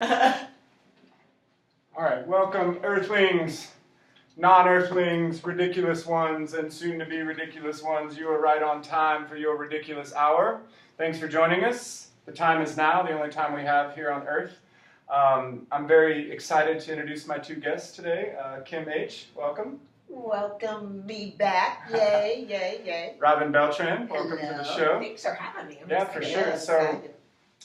All right, welcome, Earthlings, non-Earthlings, ridiculous ones, and soon-to-be ridiculous ones. You are right on time for your ridiculous hour. Thanks for joining us. The time is now, the only time we have here on Earth. I'm very excited to introduce my two guests today. Kim Aitch, welcome. Welcome me back. Yay, yay, yay. Robin Beltrán, welcome to the show. Thanks for having me. Yeah, for sure. So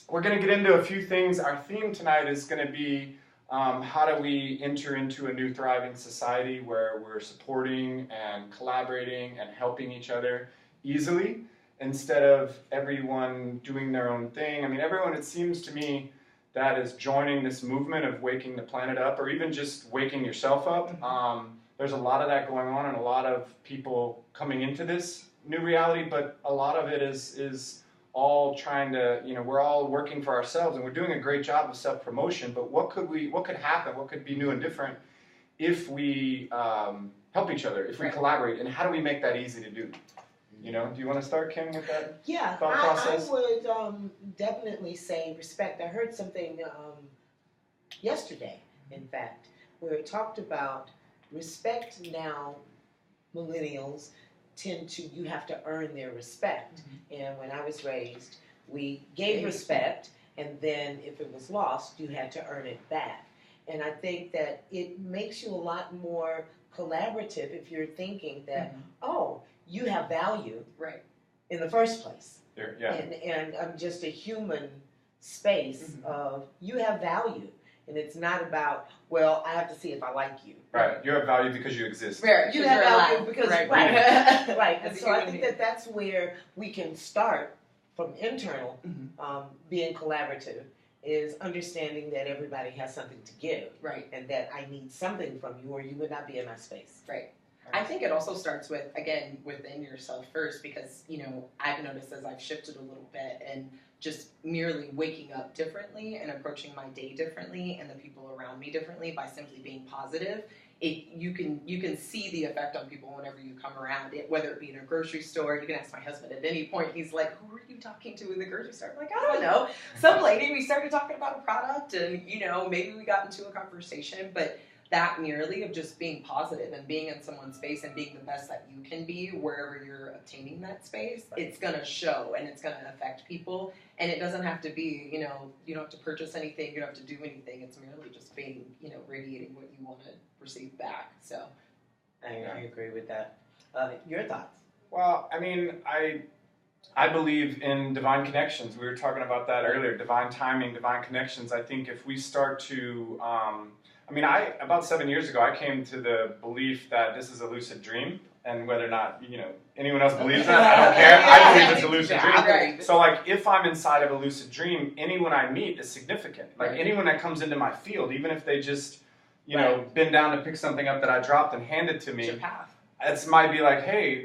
we're going to get into a few things. Our theme tonight is going to be how do we enter into a new thriving society where we're supporting and collaborating and helping each other easily instead of everyone doing their own thing. I mean, everyone, it seems to me, that is joining this movement of waking the planet up or even just waking yourself up. There's a lot of that going on and a lot of people coming into this new reality, but a lot of it is all trying to, we're all working for ourselves and we're doing a great job of self-promotion, but what could happen, what could be new and different if we help each other, if we collaborate, and how do we make that easy to do? Do you want to start, Kim, with that thought process? I would definitely say respect. I heard something yesterday, in fact, where it talked about respect. Now millennials tend to, you have to earn their respect. And when I was raised, we gave respect, and then if it was lost, you had to earn it back. And I think that it makes you a lot more collaborative if you're thinking that, you have value in the first place. And I'm just a human space of, you have value. And it's not about, well, I have to see if I like you. Right. You have value because you exist. Right. You have value because, right. And so I think that that's where we can start from internal, being collaborative, is understanding that everybody has something to give. Right. And that I need something from you or you would not be in my space. Right. I think it also starts with, again, within yourself first, because, I've noticed as I've shifted a little bit and just merely waking up differently and approaching my day differently and the people around me differently by simply being positive, you can see the effect on people whenever you come around it, whether it be in a grocery store. You can ask my husband at any point. He's like, who are you talking to in the grocery store? I'm like, I don't know. Some lady, we started talking about a product and, maybe we got into a conversation, but that merely of just being positive and being in someone's space and being the best that you can be wherever you're obtaining that space, it's going to show and it's going to affect people. And it doesn't have to be, you don't have to purchase anything, you don't have to do anything. It's merely just being, radiating what you want to receive back. So I agree with that. Your thoughts? Well, I mean, I believe in divine connections. We were talking about that earlier, divine timing, divine connections. I think if we start to, about 7 years ago, I came to the belief that this is a lucid dream, and whether or not, anyone else believes that, I don't care. I believe it's a lucid dream. Right. So, if I'm inside of a lucid dream, anyone I meet is significant. Anyone that comes into my field, even if they just, been down to pick something up that I dropped and handed to me, it might be like, hey,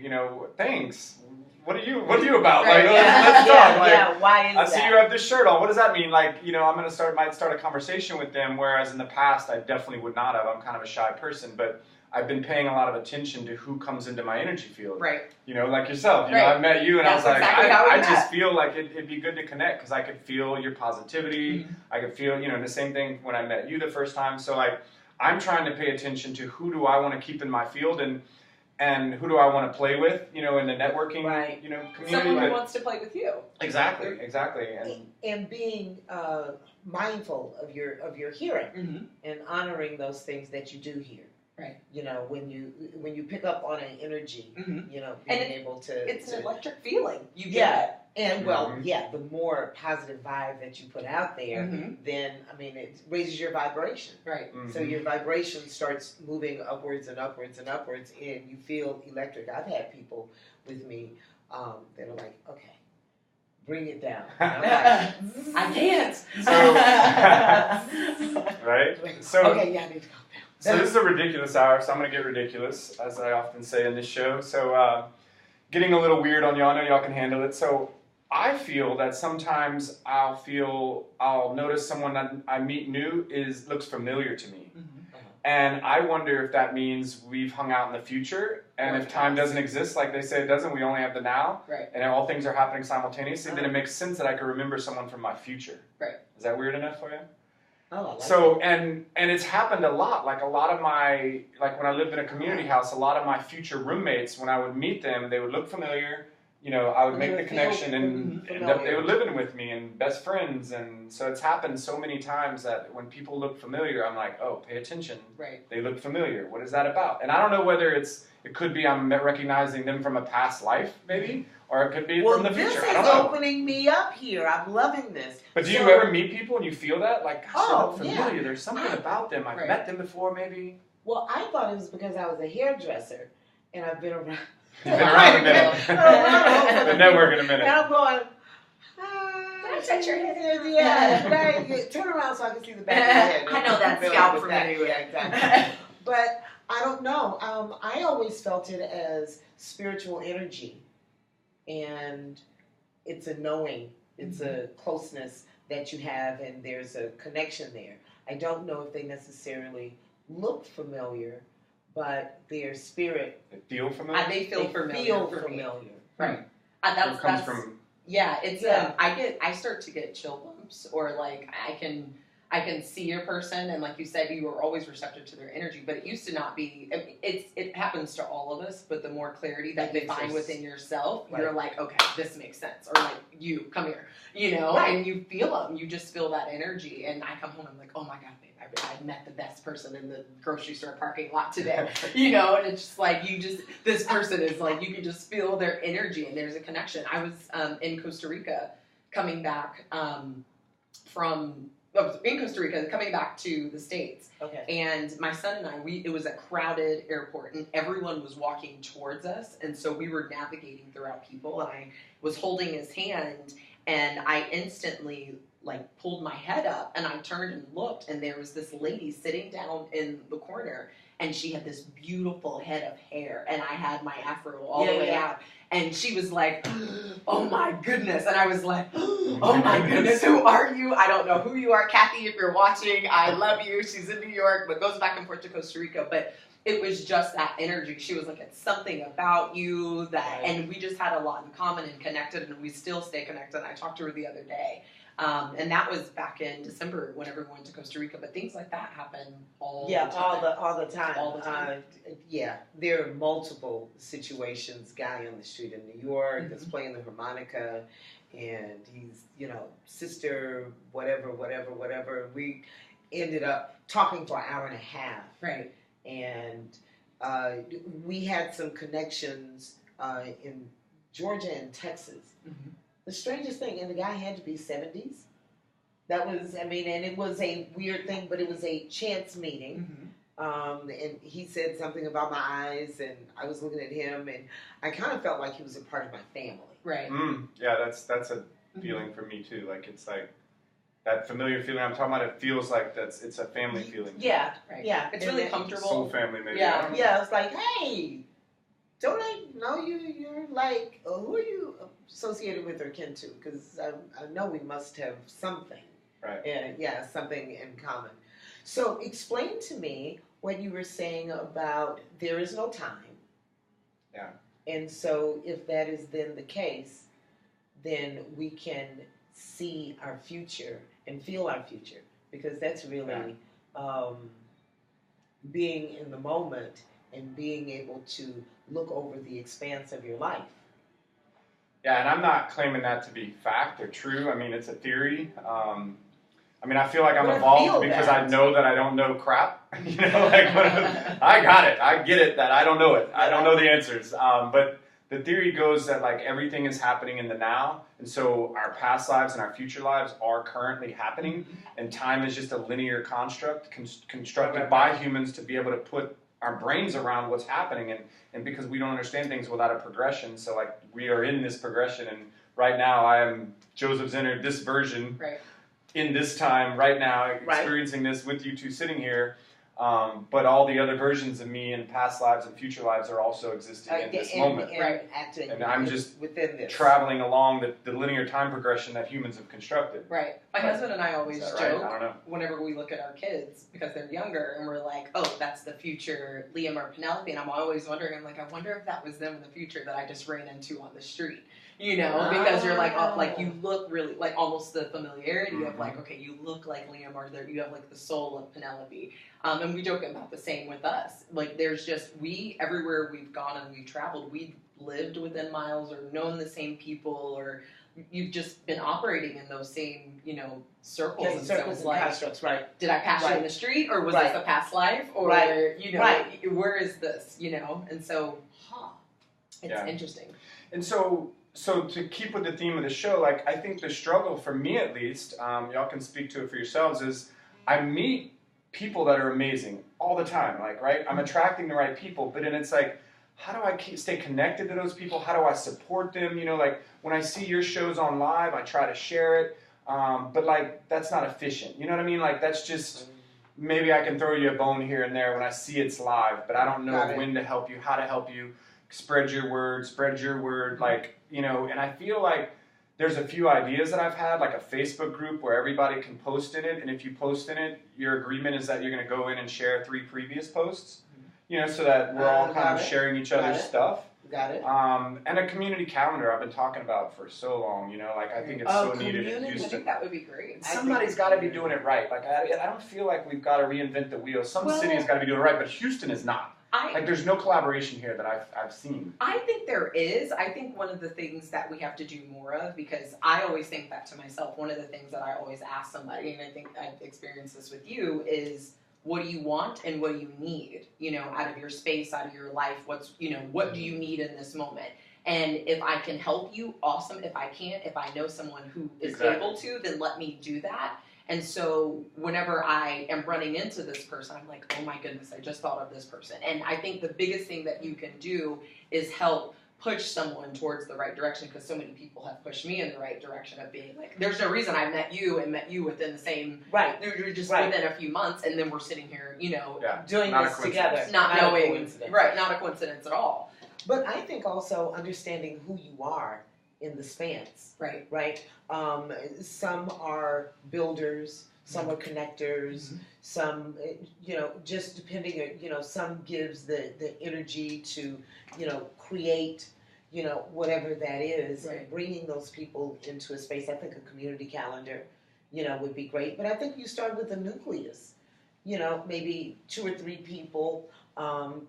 thanks. What are you about? Right. Let's talk. Why is I see you have this shirt on. What does that mean? I'm going to might start a conversation with them, whereas in the past I definitely would not have. I'm kind of a shy person, but I've been paying a lot of attention to who comes into my energy field. Right. Like yourself. I met you and I was like, I just feel like it'd be good to connect because I could feel your positivity. I could feel, the same thing when I met you the first time. So I'm trying to pay attention to who do I want to keep in my field and who do I want to play with, in the networking, community. Someone who wants to play with you. Exactly. And being mindful of your hearing and honoring those things that you do hear. Right. When you pick up on an energy, being able to. It's an electric feeling. You get it. And the more positive vibe that you put out there, then it raises your vibration. Right. So your vibration starts moving upwards and upwards and upwards, and you feel electric. I've had people with me that are like, okay, bring it down. And I'm like, I can't. So, right. So okay, I need to go down. So this is a ridiculous hour, so I'm going to get ridiculous, as I often say in this show. So getting a little weird on y'all. I know y'all can handle it. So I feel that sometimes I'll notice someone that I meet new looks familiar to me. And I wonder if that means we've hung out in the future, and if time doesn't exist, like they say it doesn't, we only have the now, and all things are happening simultaneously, then it makes sense that I could remember someone from my future. Right. Is that weird enough for you? Oh, I like So and it's happened a lot. Like a lot of my when I lived in a community house, a lot of my future roommates, when I would meet them, they would look familiar. I would make the connection, and end up they were living with me and best friends. And so it's happened so many times that when people look familiar, I'm like, oh, pay attention. Right. They look familiar. What is that about? And I don't know whether it could be I'm recognizing them from a past life, maybe, or it could be from the future. I don't This is know. opening me up here. I'm loving this. But do you ever meet people and you feel that? Like, gosh, they look familiar. Yeah. There's something about them. I've met them before, maybe. Well, I thought it was because I was a hairdresser, and I've been around. You've been around a minute. Been networking a minute. And I'm going, Can I touch your head? Yeah, right. Turn around so I can see the back of your head. I know that scalp from anywhere. Yeah, exactly. But I don't know. I always felt it as spiritual energy, and it's a knowing, it's a closeness that you have, and there's a connection there. I don't know if they necessarily look familiar, but their spirit. They feel familiar? They feel familiar. Feel for me. familiar. Right. It comes from. Yeah, it's I start to get chill bumps, or like I can see a person, and like you said, you were always receptive to their energy, but it used to not be. It happens to all of us, but the more clarity that you find within yourself, you're like, okay, this makes sense, or like, you come here, and you feel them. You just feel that energy, and I come home, I'm like, oh my god, babe, I met the best person in the grocery store parking lot today, and it's just like this person is like, you can just feel their energy, and there's a connection. I was in Costa Rica, coming back coming back to the States. Okay. And my son and I, it was a crowded airport, and everyone was walking towards us, and so we were navigating throughout people, and I was holding his hand, and I instantly pulled my head up, and I turned and looked, and there was this lady sitting down in the corner, and she had this beautiful head of hair, and I had my afro all the way out. And she was like, oh my goodness. And I was like, oh my goodness, who are you? I don't know who you are. Kathy, if you're watching, I love you. She's in New York, but goes back and forth to Costa Rica. But it was just that energy. She was like, it's something about you that, and we just had a lot in common and connected, and we still stay connected. I talked to her the other day. And that was back in December whenever we went to Costa Rica. But things like that happen all the time. All the time. All the time. There are multiple situations. Guy on the street in New York that's playing the harmonica, and he's, sister, whatever. We ended up talking for an hour and a half. Right. And we had some connections in Georgia and Texas. Mm-hmm. The strangest thing, and the guy had to be 70s. That was, and it was a weird thing, but it was a chance meeting. Mm-hmm. And he said something about my eyes, and I was looking at him, and I kind of felt like he was a part of my family. Right. Yeah, that's a feeling for me too. Like, it's like that familiar feeling I'm talking about. It feels like it's a family feeling. Yeah, right. Yeah. It's really comfortable. Soul family, maybe. Yeah. It's like, hey, don't I know you? You're like, who are you associated with or kin to? Because I know we must have something. Right. Yeah, something in common. So explain to me what you were saying about there is no time. Yeah. And so if that is then the case, then we can see our future and feel our future, because that's really being in the moment and being able to look over the expanse of your life. Yeah, and I'm not claiming that to be fact or true. It's a theory. I feel like I'm evolved because I know that I don't know crap. I got it. I get it that I don't know it. I don't know the answers. But the theory goes that everything is happening in the now, and so our past lives and our future lives are currently happening, and time is just a linear construct constructed by humans to be able to put our brains around what's happening, and because we don't understand things without a progression, so we are in this progression, and right now I am Joseph Zenner, this version, in this time, right now, experiencing this with you two sitting here, but all the other versions of me in past lives and future lives are also existing in this moment. And I'm just within this, traveling along the linear time progression that humans have constructed. Right. My husband and I always joke I don't know. whenever we look at our kids, because they're younger, and we're like, oh, that's the future Liam or Penelope, and I'm always wondering, I wonder if that was them in the future that I just ran into on the street. you know, because you're like, oh, like you look really like almost the familiarity of like, okay, you look like Liam, or you have like the soul of Penelope. And we joke about the same with us. Like there's just, everywhere we've gone and we've traveled, we've lived within miles or known the same people, or you've just been operating in those same, you know, circles. Yeah, and circles so and like, constructs, right. did I pass you in the street, or was this a past life, or you know, where is this, you know? And so, it's interesting. And so to keep with the theme of the show, like I think the struggle for me at least, y'all can speak to it for yourselves, is I meet people that are amazing all the time, like, right? I'm attracting the right people, but then it's like, how do I stay connected to those people? How do I support them? You know, like when I see your shows on live, I try to share it, but like that's not efficient. You know what I mean? Like that's just, maybe I can throw you a bone here and there when I see it's live, but I don't know when to help you, how to help you. Spread your word, like, you know, and I feel like there's a few ideas that I've had, like a Facebook group where everybody can post in it, and if you post in it, your agreement is that you're going to go in and share 3 previous posts, you know, so that we're all kind of sharing each other's stuff. Got it. And a community calendar I've been talking about for so long, you know, like I think it's so needed in Houston. I think that would be great. Somebody's got to be doing it right. Like I don't feel like we've got to reinvent the wheel. Some cities got to be doing it right, but Houston is not. Like there's no collaboration here that I've seen. I think there is. I think one of the things that we have to do more of, because I always think back to myself, one of the things that I always ask somebody, and I think I've experienced this with you, is what do you want and what do you need, you know, out of your space, out of your life, what do you need in this moment? And if I can help you, awesome. If I can't, if I know someone who is able to, then let me do that. And so whenever I am running into this person, I'm like, oh my goodness, I just thought of this person. And I think the biggest thing that you can do is help push someone towards the right direction, because so many people have pushed me in the right direction of being like, there's no reason I met you within the wame, you're just within a few months, and then we're sitting here, you know, doing this together. Not knowing, not a coincidence at all. But I think also understanding who you are in the spans. Right. Some are builders, some are connectors, some, you know, just depending, you know, some gives the energy to, you know, create, you know, whatever that is, and bringing those people into a space. I think a community calendar, you know, would be great. But I think you start with a nucleus, you know, maybe 2 or 3 people,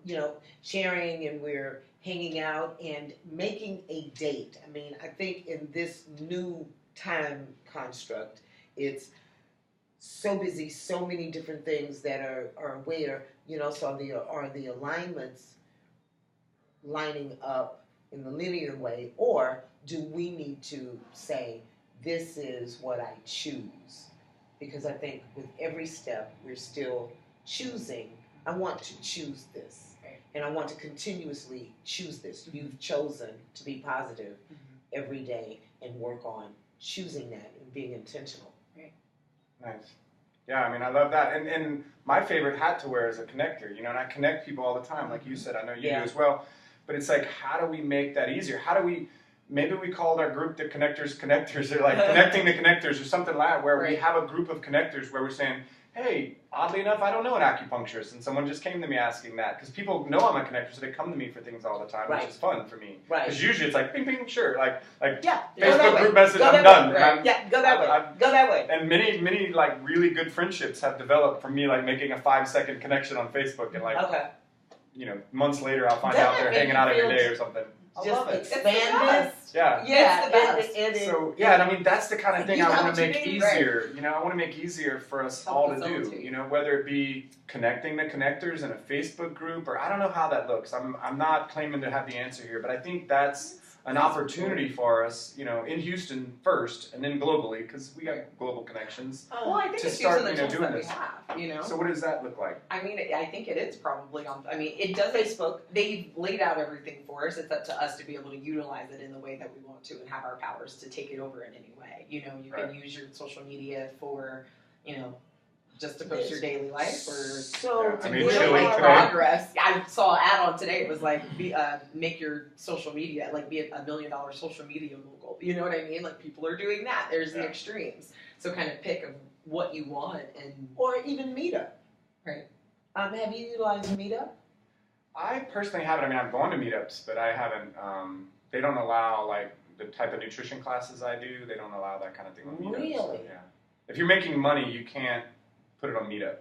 you know, sharing, and we're hanging out and making a date. I mean, I think in this new time construct, it's so busy, so many different things that are where, you know, so are the alignments lining up in the linear way, or do we need to say, this is what I choose? Because I think with every step, we're still choosing. I want to choose this. And I want to continuously choose this. You've chosen to be positive every day and work on choosing that and being intentional. Nice. Yeah, I mean, I love that. And my favorite hat to wear is a connector, you know, and I connect people all the time. Like you said, I know you do as well. But it's like, how do we make that easier? How do we, maybe we called our group the Connectors, or like Connecting the Connectors or something like that, where we have a group of connectors where we're saying, hey, oddly enough, I don't know an acupuncturist, and someone just came to me asking that, because people know I'm a connector, so they come to me for things all the time, which is fun for me. Because usually it's like, ping, ping, sure, like Facebook group message, I'm done. Go that way. Go that way. And many like really good friendships have developed from me like making a 5-second connection on Facebook, and like, you know, months later I'll find out they're hanging out every day or something. Just expand it. So and I mean that's the kind of thing I want to make easier. You know, I want to make easier for us all to do. You know, whether it be connecting the connectors in a Facebook group, or I don't know how that looks. I'm not claiming to have the answer here, but I think that's an opportunity for us, you know, in Houston first, and then globally, because we got global connections. Well, I think to it's start, using the tools doing that this. we have, you know. So what does that look like? I mean, I think it is probably on. I mean, it does. Facebook. They've laid out everything for us. It's up to us to be able to utilize it in the way that we want to, and have our powers to take it over in any way. You know, you can use your social media for, you know, just to post your daily life, or to build progress. I saw an ad on today. It was like, make your social media, like be $1 million social media mogul. You know what I mean? Like people are doing that. There's the extremes. So kind of pick of what you want, or even Meetup. Right. Have you utilized Meetup? I personally haven't. I mean, I've gone to meetups, but I haven't. They don't allow like the type of nutrition classes I do, they don't allow that kind of thing on Meetup. Really? So, yeah. If you're making money, you can't put it on Meetup.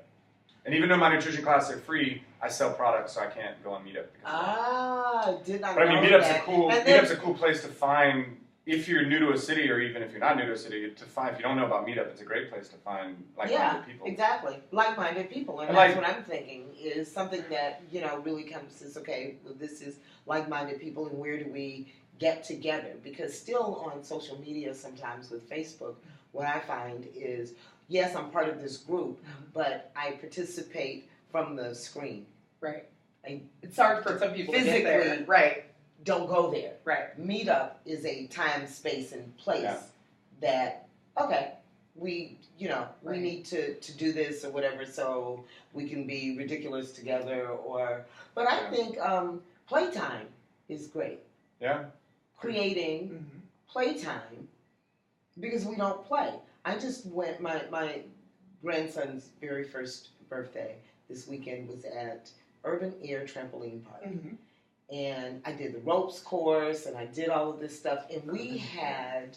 And even though my nutrition classes are free, I sell products, so I can't go on Meetup. Did not But I mean, know Meetup's that. a cool. And then- Meetup's a cool place to find. If you're new to a city, or even if you're not new to a city, to find. If you don't know about Meetup, it's a great place to find like-minded people. Exactly. Like-minded people. And And that's like- what I'm thinking is something that, really comes is, okay, well, this is like-minded people and where do we get together? Because still on social media sometimes with Facebook, what I find is, yes, I'm part of this group, but I participate from the screen. Right. I It's hard for some people to get there. physically Right. don't go there. Right. Meetup is a time, space, and place Yeah. that, okay, we Right. need to do this or whatever so we can be ridiculous together but I Yeah. think playtime is great. Yeah. Creating Mm-hmm. playtime because we don't play. I just went, my grandson's very first birthday this weekend was at Urban Air Trampoline Park. Mm-hmm. And I did the ropes course, and I did all of this stuff, and we had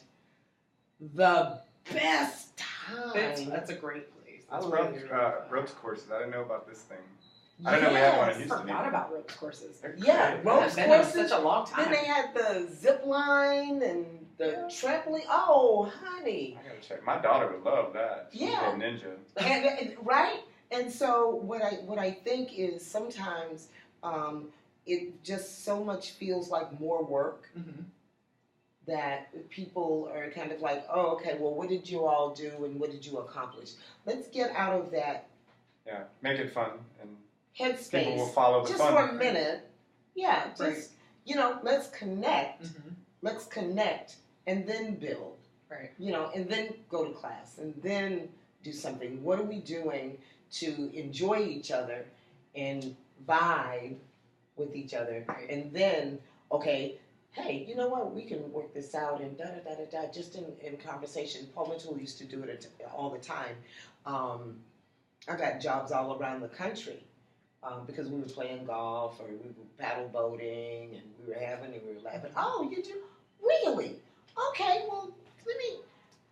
the best time. That's a great place. I That's love really, really fun. ropes courses. I didn't know about this thing. I didn't know we had one in Yes. Houston. Forgot about ropes courses. They're Yeah, great. ropes It's been on courses. such a long time. Then they had the zip line and the trampoline. Oh, honey. I gotta check. My daughter would love that. She's Yeah. a ninja. Right? And so what I think is sometimes it just so much feels like more work Mm-hmm. that people are kind of like, oh, okay, well, what did you all do and what did you accomplish? Let's get out of that Yeah, make it fun, and headspace people will follow the just fun. for a minute. Yeah, just, Right. let's connect. Mm-hmm. Let's connect and then build. Right. And then go to class and then do something. What are we doing to enjoy each other and vibe with each other? Right. And then, okay, hey, you know what? We can work this out and da-da-da-da-da, just in conversation. Paul Mitchell used to do it all the time. I got jobs all around the country because we were playing golf or we were paddle boating and we were having and we were laughing. Oh, you do? Really? Okay, well, let me...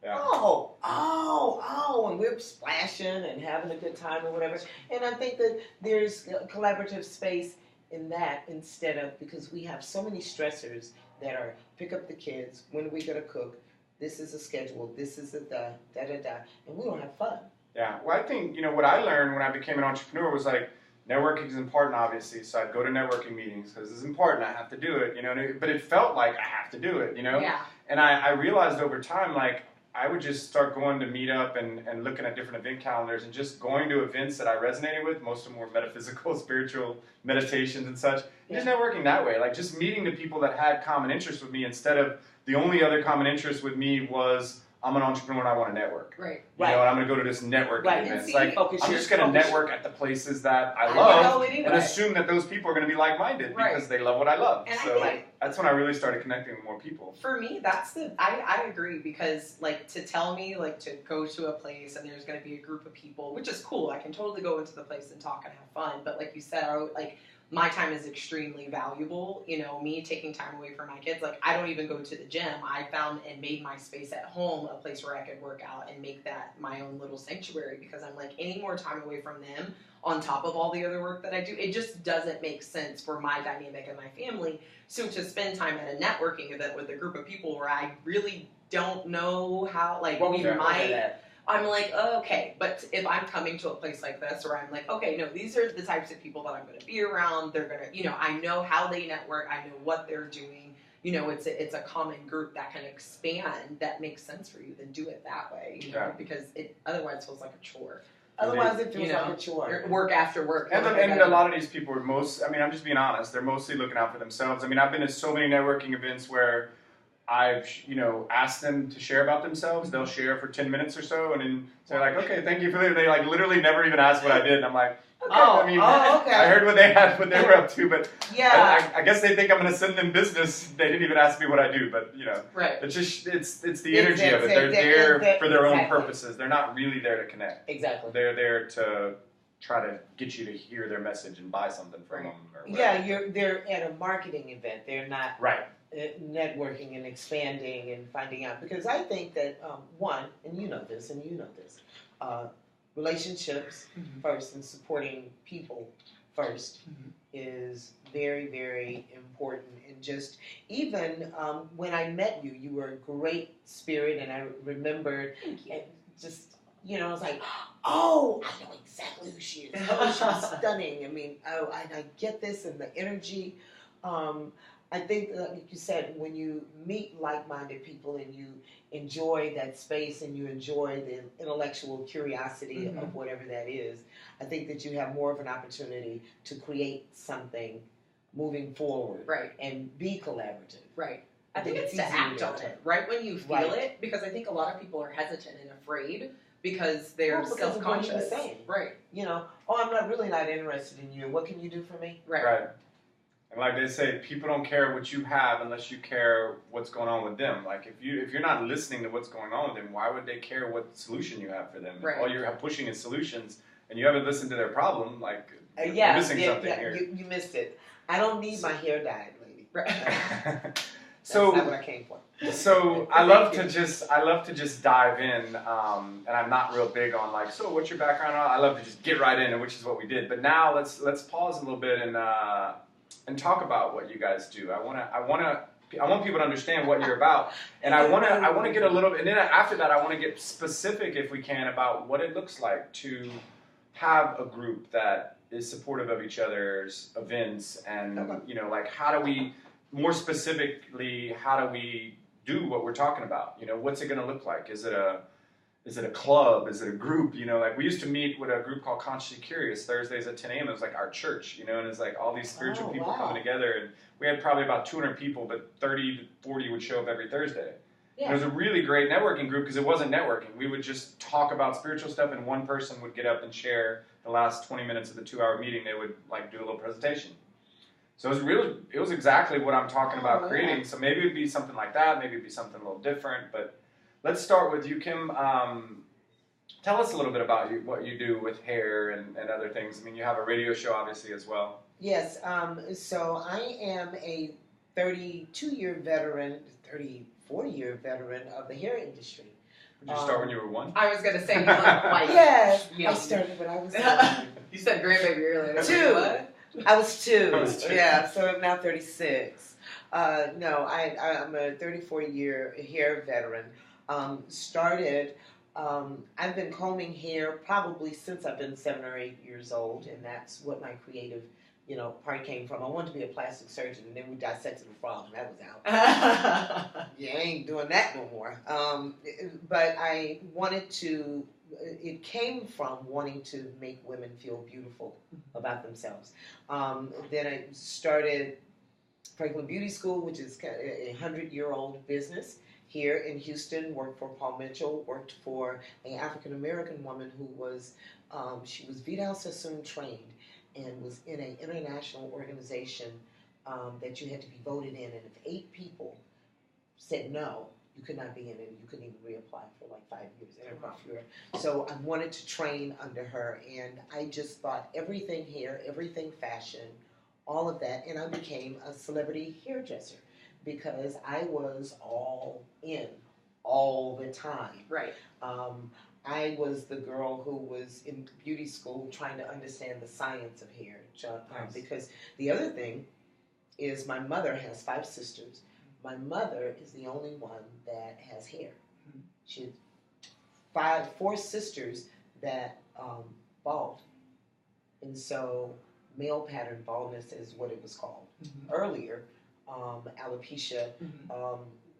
Yeah. Oh, and we're splashing and having a good time or whatever. And I think that there's a collaborative space in that instead of, because we have so many stressors that are pick up the kids, when are we going to cook, this is a schedule, this is a da-da-da, and we don't have fun. Yeah, well, I think, what I learned when I became an entrepreneur was like, networking is important, obviously, so I'd go to networking meetings because it's important, I have to do it, but it felt like I have to do it, Yeah. And I realized over time, like, I would just start going to Meetup and looking at different event calendars and just going to events that I resonated with. Most of them were metaphysical, spiritual meditations and such. And just networking that way, like just meeting the people that had common interests with me instead of the only other common interest with me was I'm an entrepreneur and I want to network. Right. And I'm going to go to this networking Right. event. And It's like, I'm just going to network at the places that I love and assume that those people are going to be like-minded because they love what I love. And so I think, that's when I really started connecting with more people. for me, I agree because like to tell me like to go to a place and there's going to be a group of people, which is cool. I can totally go into the place and talk and have fun. But like you said, my time is extremely valuable. Me taking time away from my kids. Like I don't even go to the gym. I found and made my space at home a place where I could work out and make that my own little sanctuary because I'm like any more time away from them on top of all the other work that I do, it just doesn't make sense for my dynamic and my family. So to spend time at a networking event with a group of people where I really don't know how, like I'm like, oh, okay, but if I'm coming to a place like this where I'm like, okay, no, these are the types of people that I'm going to be around. They're going to, I know how they network. I know what they're doing. It's a common group that can expand. That makes sense for you. Then do it that way, because it otherwise feels like a chore. Otherwise, it feels like a chore. Work after work. And a lot of these people are I'm just being honest, they're mostly looking out for themselves. I've been to so many networking events where I've, asked them to share about themselves. They'll share for 10 minutes or so, and then they're like, okay, thank you for that. They like literally never even asked what I did. And I'm like, okay. Okay. I heard what they were up to, but yeah. I guess they think I'm going to send them business. They didn't even ask me what I do, but right. it's just it's the energy of it. They're there for their own purposes. They're not really there to connect. Exactly. They're there to try to get you to hear their message and buy something from them. Or yeah, they're at a marketing event. They're not right. networking and expanding and finding out, because I think that one, and you know this, relationships first and supporting people first is very, very important. And just even when I met you, you were a great spirit, and I remembered just, I was like, oh, I know exactly who she is. Oh, she's stunning. I mean, I get this and the energy. I think, like you said, when you meet like-minded people and you enjoy that space and you enjoy the intellectual curiosity of whatever that is, I think that you have more of an opportunity to create something moving forward, right, and be collaborative. Right. I think it's to act on it, right when you feel it, because I think a lot of people are hesitant and afraid because they're self-conscious. Right. I'm not interested in you. What can you do for me? Right. And like they say, people don't care what you have unless you care what's going on with them. Like if you're not listening to what's going on with them, why would they care what solution you have for them? Right. If all you're pushing is solutions, and you haven't listened to their problem, like you're missing something here. You missed it. I don't need my hair dyed, lady. Right. So that's not what I came for. So I love to just dive in, and I'm not real big on like, so what's your background? I love to just get right in, which is what we did. But now let's pause a little bit and talk about what you guys do. I want people to understand what you're about, and I want to get a little, and then after that I want to get specific, if we can, about what it looks like to have a group that is supportive of each other's events, and like how do we, more specifically, how do we do what we're talking about? What's it going to look like? Is it a club? Is it a group? Like we used to meet with a group called Consciously Curious Thursdays at 10 a.m. It was like our church, and it's like all these spiritual people coming together, and we had probably about 200 people, but 30 to 40 would show up every Thursday. Yeah. And it was a really great networking group because it wasn't networking. We would just talk about spiritual stuff, and one person would get up and share the last 20 minutes of the 2-hour meeting. They would like do a little presentation. So it was exactly what I'm talking about creating. Yeah. So maybe it'd be something like that. Maybe it'd be something a little different. But let's start with you, Kim. Tell us a little bit about what you do with hair and other things. I mean, you have a radio show, obviously, as well. Yes. So I am a 32-year veteran, 40-year veteran of the hair industry. Did you start when you were 1? I was going to say, you look like... Yes, I started when I was 1. You said grandbaby earlier. 2. I was 2. Yeah, so I'm now 36. No, I'm a 34-year hair veteran. I've been combing hair probably since I've been 7 or 8 years old, and that's what my creative, part came from. I wanted to be a plastic surgeon, and then we dissected a frog, and that was out. Yeah, I ain't doing that no more. But I wanted to... It came from wanting to make women feel beautiful about themselves. Then I started Franklin Beauty School, which is a 100-year-old business here in Houston. Worked for Paul Mitchell. Worked for an African-American woman who was, she was Vidal Sassoon trained and was in an international organization that you had to be voted in. And if 8 people said no, you could not be in it. You couldn't even reapply for like 5 years. So I wanted to train under her, and I just thought everything hair, everything fashion, all of that, and I became a celebrity hairdresser because I was all in all the time. Right. I was the girl who was in beauty school trying to understand the science of hair. Nice. Because the other thing is my mother has 5 sisters. My mother is the only one that has hair. She had 4 sisters that bald. And so male pattern baldness is what it was called. Earlier, alopecia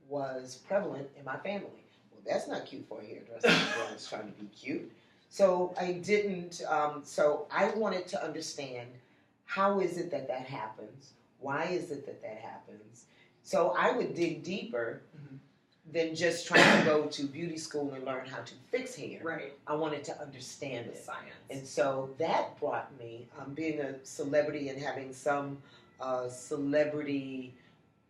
was prevalent in my family. Well, that's not cute for a hairdresser. Everyone's trying to be cute. So I didn't, so I wanted to understand, how is it that happens? Why is it that happens? So I would dig deeper than just trying to go to beauty school and learn how to fix hair. Right. I wanted to understand the it. Science. And so that brought me, being a celebrity and having some celebrity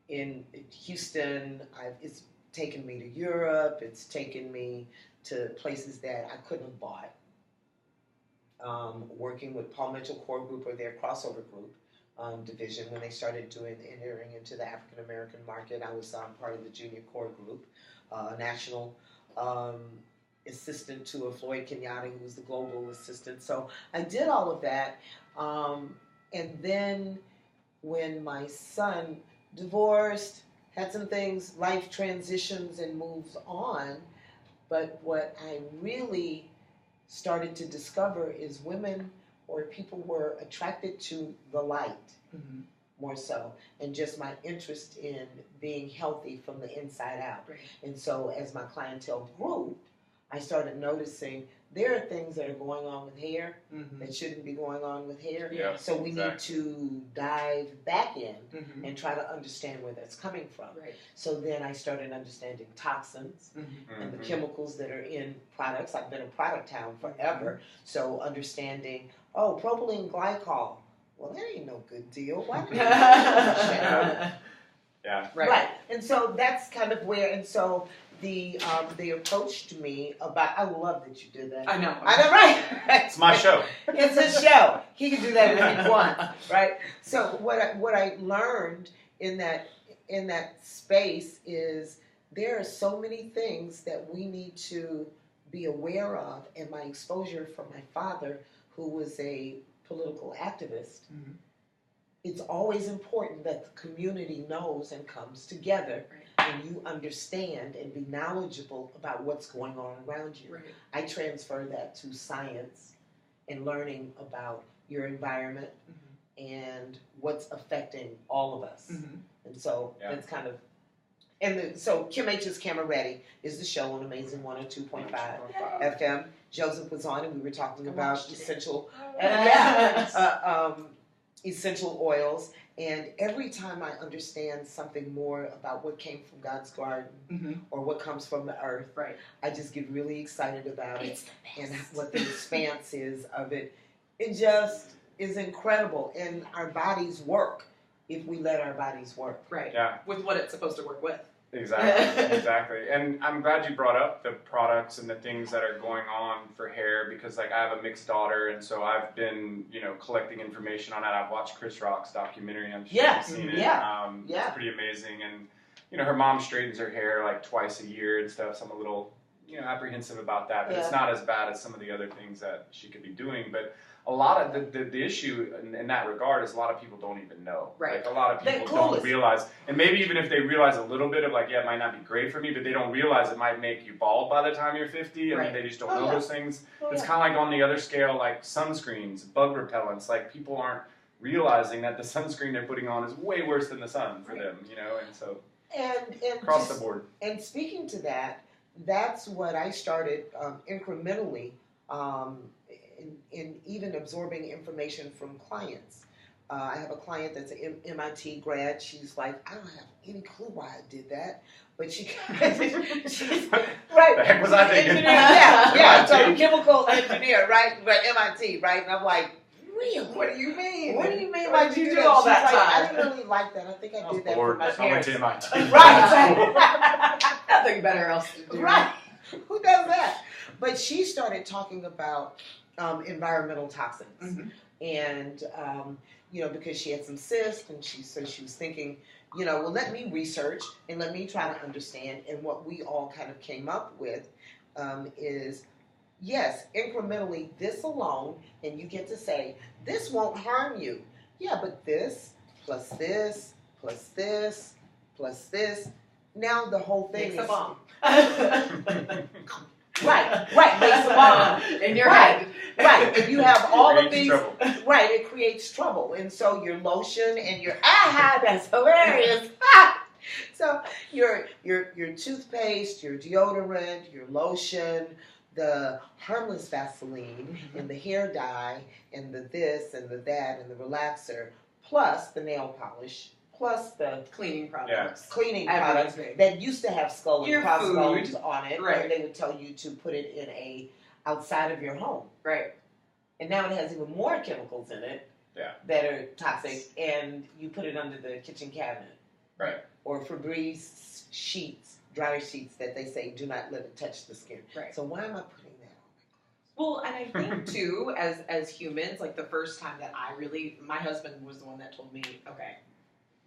in Houston, it's taken me to Europe, it's taken me to places that I couldn't have bought. Working with Paul Mitchell Core Group or their crossover group, division. When they started entering into the African American market, I was part of the junior core group, national assistant to a Floyd Kenyatta, who was the global assistant. So I did all of that. And then when my son divorced, had some things, life transitions and moves on, but what I really started to discover is women or people were attracted to the light more so, and just my interest in being healthy from the inside out. Right. And so as my clientele grew, I started noticing there are things that are going on with hair that shouldn't be going on with hair. Yeah, so we need to dive back in and try to understand where that's coming from. Right. So then I started understanding toxins and the chemicals that are in products. I've been a product town forever, so understanding, propylene glycol. Well, that ain't no good deal. Why do Yeah. Right. And so that's kind of where, and so they approached me about, I love that you did that. I know, right? It's my show. It's his show. He can do that if he wants, right? So what I learned in that space is there are so many things that we need to be aware of, and my exposure from my father, who was a political activist, it's always important that the community knows and comes together and you understand and be knowledgeable about what's going on around you. Right. I transfer that to science and learning about your environment and what's affecting all of us. And so that's kind of, so Kim Aitch's Camera Ready is the show on Amazing 102.5 FM. Joseph was on and we were talking about essential essential oils, and every time I understand something more about what came from God's garden or what comes from the earth, I just get really excited about it and what the expanse is of it. It just is incredible, and our bodies work if we let our bodies work. Right. Yeah. With what it's supposed to work with. Exactly. And I'm glad you brought up the products and the things that are going on for hair, because like I have a mixed daughter, and so I've been, collecting information on that. I've watched Chris Rock's documentary. I'm sure you've seen it. It's pretty amazing. And, her mom straightens her hair like twice a year and stuff, so I'm a little, apprehensive about that. But it's not as bad as some of the other things that she could be doing. But a lot of the issue in that regard is a lot of people don't even know. Right. Like a lot of people don't realize, and maybe even if they realize a little bit of like, it might not be great for me, but they don't realize it might make you bald by the time you're 50, and they just don't know those things. It's kind of like on the other scale, like sunscreens, bug repellents, like people aren't realizing that the sunscreen they're putting on is way worse than the sun for them, and so and across the board. And speaking to that, that's what I started incrementally in even absorbing information from clients. I have a client that's an MIT grad. She's like, I don't have any clue why I did that, but she's right. The heck was I thinking? So chemical engineer, right? But MIT, right? And I'm like, really? What do you mean? What do you mean? Why did you do all that time? I didn't really like that. I think I did that for my I went parents. to MIT. Right. Nothing better else to do. Right. Who does that? But she started talking about environmental toxins, and because she had some cysts, and she was thinking, well, let me research and let me try to understand. And what we all kind of came up with is, yes, incrementally, this alone, and you get to say, this won't harm you. Yeah, but this plus this plus this plus this. Now the whole thing makes is a bomb. Right, makes a bomb in your head. Right, and you have all of these. Trouble. Right, it creates trouble, and so your lotion and your that's hilarious. So your toothpaste, your deodorant, your lotion, the harmless Vaseline, and the hair dye, and the this and the that, and the relaxer, plus the nail polish. Plus the cleaning products. Cleaning products that used to have skull and crossbones on it, and they would tell you to put it in outside of your home. Right. And now it has even more chemicals in it that are toxic, and you put it under the kitchen cabinet. Right. Or Febreze sheets, dryer sheets that they say do not let it touch the skin. Right. So why am I putting that Well, and I think too, as humans, like the first time that my husband was the one that told me, okay,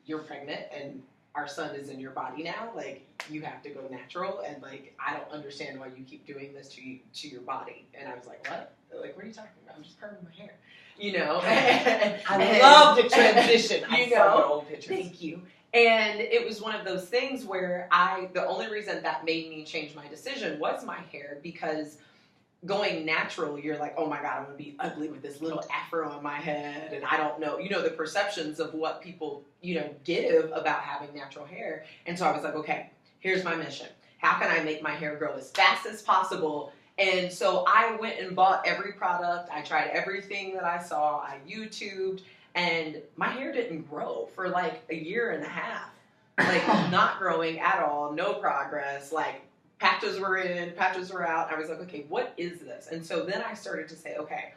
you're pregnant and our son is in your body now, like you have to go natural, and like I don't understand why you keep doing this to your body. And I was like, what? Like, what are you talking about? I'm just perming my hair, you know. I love the transition. You know, old pictures. Thank you. And it was one of those things where the only reason that made me change my decision was my hair, because going natural, you're like, oh my God, I'm going to be ugly with this little afro on my head. And I don't know, the perceptions of what people, give about having natural hair. And so I was like, okay, here's my mission. How can I make my hair grow as fast as possible? And so I went and bought every product. I tried everything that I saw. I YouTubed, and my hair didn't grow for like a year and a half. Like not growing at all, no progress, like patches were in, patches were out. I was like, okay, what is this? And so then I started to say, okay,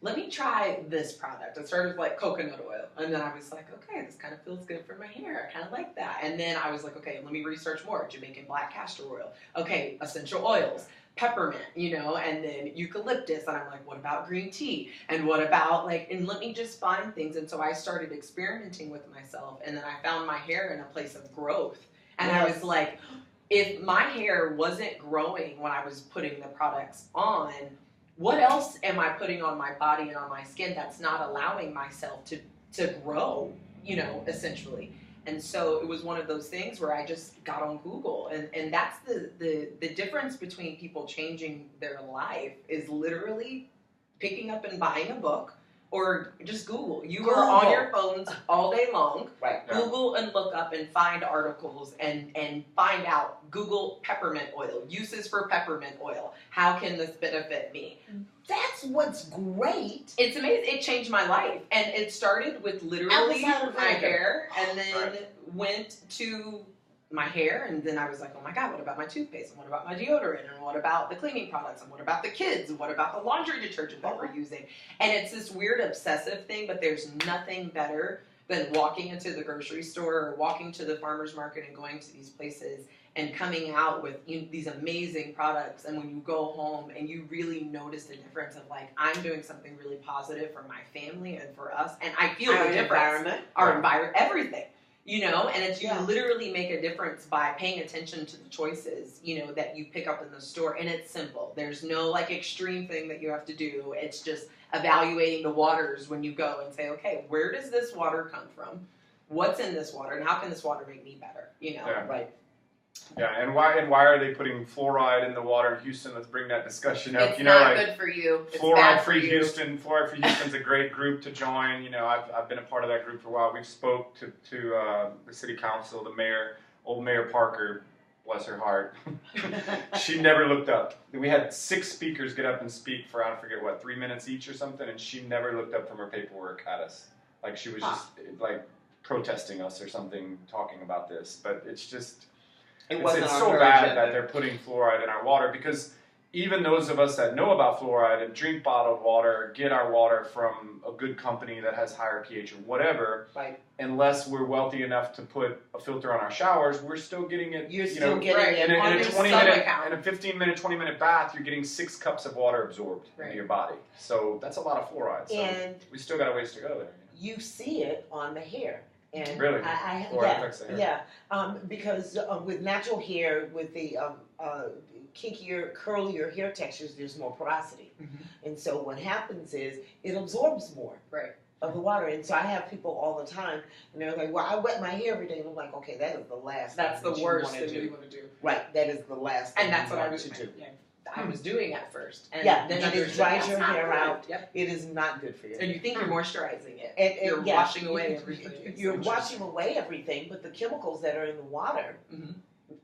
let me try this product. I started with like coconut oil. And then I was like, okay, this kind of feels good for my hair. I kind of like that. And then I was like, okay, let me research more. Jamaican black castor oil. Okay, essential oils. Peppermint, and then eucalyptus. And I'm like, what about green tea? And what about and let me just find things. And so I started experimenting with myself. And then I found my hair in a place of growth. And I was like, if my hair wasn't growing when I was putting the products on, what else am I putting on my body and on my skin that's not allowing myself to grow, essentially? And so it was one of those things where I just got on Google, and that's the difference between people changing their life is literally picking up and buying a book. Or just Google. You are on your phones all day long. Right. Google and look up and find articles and find out. Google peppermint oil. Uses for peppermint oil. How can this benefit me? That's what's great. It's amazing. It changed my life. And it started with literally my hair, and then went to my hair, and then I was like, oh my God, what about my toothpaste, and what about my deodorant, and what about the cleaning products, and what about the kids, and what about the laundry detergent that we're using? And it's this weird obsessive thing, but there's nothing better than walking into the grocery store or walking to the farmer's market and going to these places and coming out with these amazing products. And when you go home and you really notice the difference of like, I'm doing something really positive for my family and for us, and I feel the difference. Our environment, everything. And it's you literally make a difference by paying attention to the choices, that you pick up in the store. And it's simple. There's no extreme thing that you have to do. It's just evaluating the waters when you go and say, okay, where does this water come from? What's in this water? And how can this water make me better? Right. Yeah, and why are they putting fluoride in the water in Houston? Let's bring that discussion up. It's not good for you. It's Fluoride Free Houston. Fluoride Free Houston's a great group to join. I've been a part of that group for a while. We've spoke to the city council, the mayor, old Mayor Parker, bless her heart. She never looked up. We had 6 speakers get up and speak for, I forget what, 3 minutes each or something, and she never looked up from her paperwork at us. Like she was just protesting us or something, talking about this. But it's just... It's so bad that they're putting fluoride in our water, because even those of us that know about fluoride and drink bottled water, get our water from a good company that has higher pH or whatever, unless we're wealthy enough to put a filter on our showers, we're still getting it. You're still getting it. In a 20-minute, in a 15-minute, 20-minute bath, you're getting 6 cups of water absorbed into your body. So that's a lot of fluoride. So and we still got a ways to go there. You see it on the hair. And really? Affects the hair. Because with natural hair, with the kinkier, curlier hair textures, there's more porosity. And so what happens is it absorbs more of the water. And so I have people all the time, and they're like, well, I wet my hair every day. And I'm like, okay, that is the last That's thing the worst thing you want to do. Right, that is the last thing and that's what I was to do. Yeah. I was doing at first. And then it dries your hair out. Yep. It is not good for you. And you think you're moisturizing it. And you're washing away everything. You're washing away everything, but the chemicals that are in the water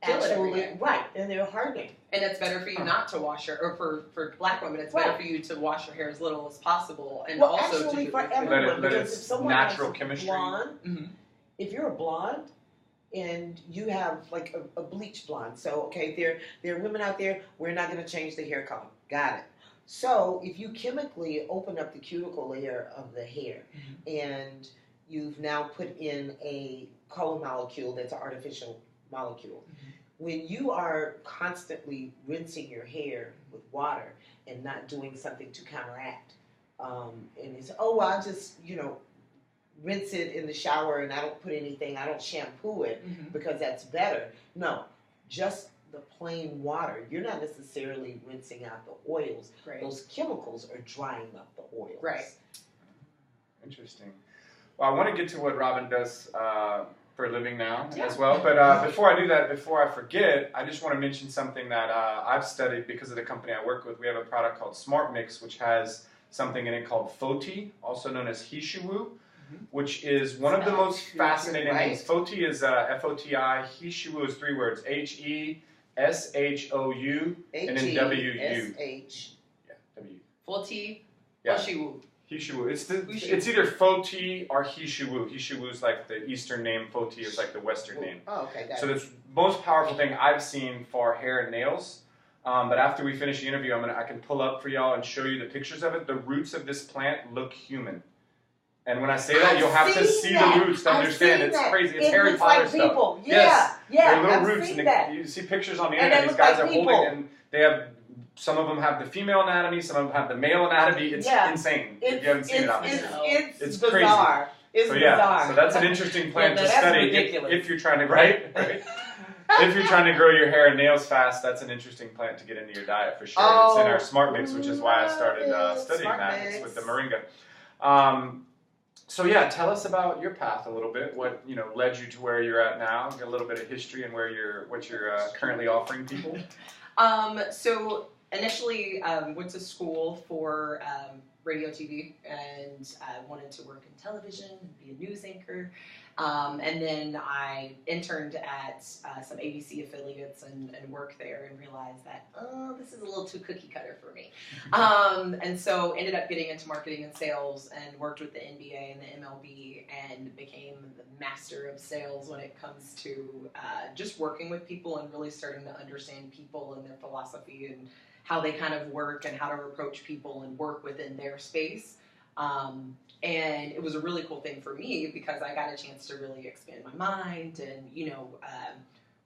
actually, and they're hardening. And it's better for you not to wash your, or for black women, it's better for you to wash your hair as little as possible, and also actually to for everyone, because if someone natural has chemistry. Blonde, if you're a blonde and you have like a bleach blonde, so okay, there are women out there, we're not going to change the hair color. Got it. So if you chemically open up the cuticle layer of the hair and you've now put in a color molecule that's an artificial molecule, when you are constantly rinsing your hair with water, and not doing something to counteract. And it's, oh, I'll just, rinse it in the shower and I don't put anything, I don't shampoo it because that's better. No, just the plain water. You're not necessarily rinsing out the oils. Right. Those chemicals are drying up the oils. Right. Interesting. Well, I want to get to what Robin does for a living now as well. But before I do that, before I forget, I just want to mention something that I've studied because of the company I work with. We have a product called Smart Mix, which has something in it called Foti, also known as Hishiwu, which is one of the most fascinating things. Foti is F-O-T-I. Hishiwu is 3 words: H-E-S-H-O-U and then W-U. H. Yeah, W. Foti, Yeah. Oshiwu. Hishiwu. It's either Foti or Hishiwu. Hishiwu is like the Eastern name. Foti is like the Western name. Oh, okay, got So it. the most powerful thing I've seen for hair and nails. But after we finish the interview, I can pull up for y'all and show you the pictures of it. The roots of this plant look human. And when I say that, you'll have to see the roots to understand. It's crazy. It's Harry Potter stuff. People. Yes. Yeah, They're little I've roots. seen And that. you see pictures on the And internet. they These look guys like are people. holding, and they have, some of them have the female anatomy, some of them have the male anatomy. It's insane. If you haven't seen it, obviously. It's crazy. bizarre. It's bizarre. So that's an interesting plant to that's study ridiculous. if you're trying to, right? If you're trying to grow your hair and nails fast, that's an interesting plant to get into your diet for sure. It's in our Smart Mix, which is why I started studying Smart that. Mix. It's with the moringa. So yeah, tell us about your path a little bit. What led you to where you're at now? Get a little bit of history and what you're currently offering people. So initially went to school for radio, TV, and I wanted to work in television and be a news anchor. And then I interned at some ABC affiliates and worked there and realized that, this is a little too cookie cutter for me. And so ended up getting into marketing and sales and worked with the NBA and the MLB and became the master of sales when it comes to just working with people and really starting to understand people and their philosophy and how they kind of work and how to approach people and work within their space. And it was a really cool thing for me because I got a chance to really expand my mind and,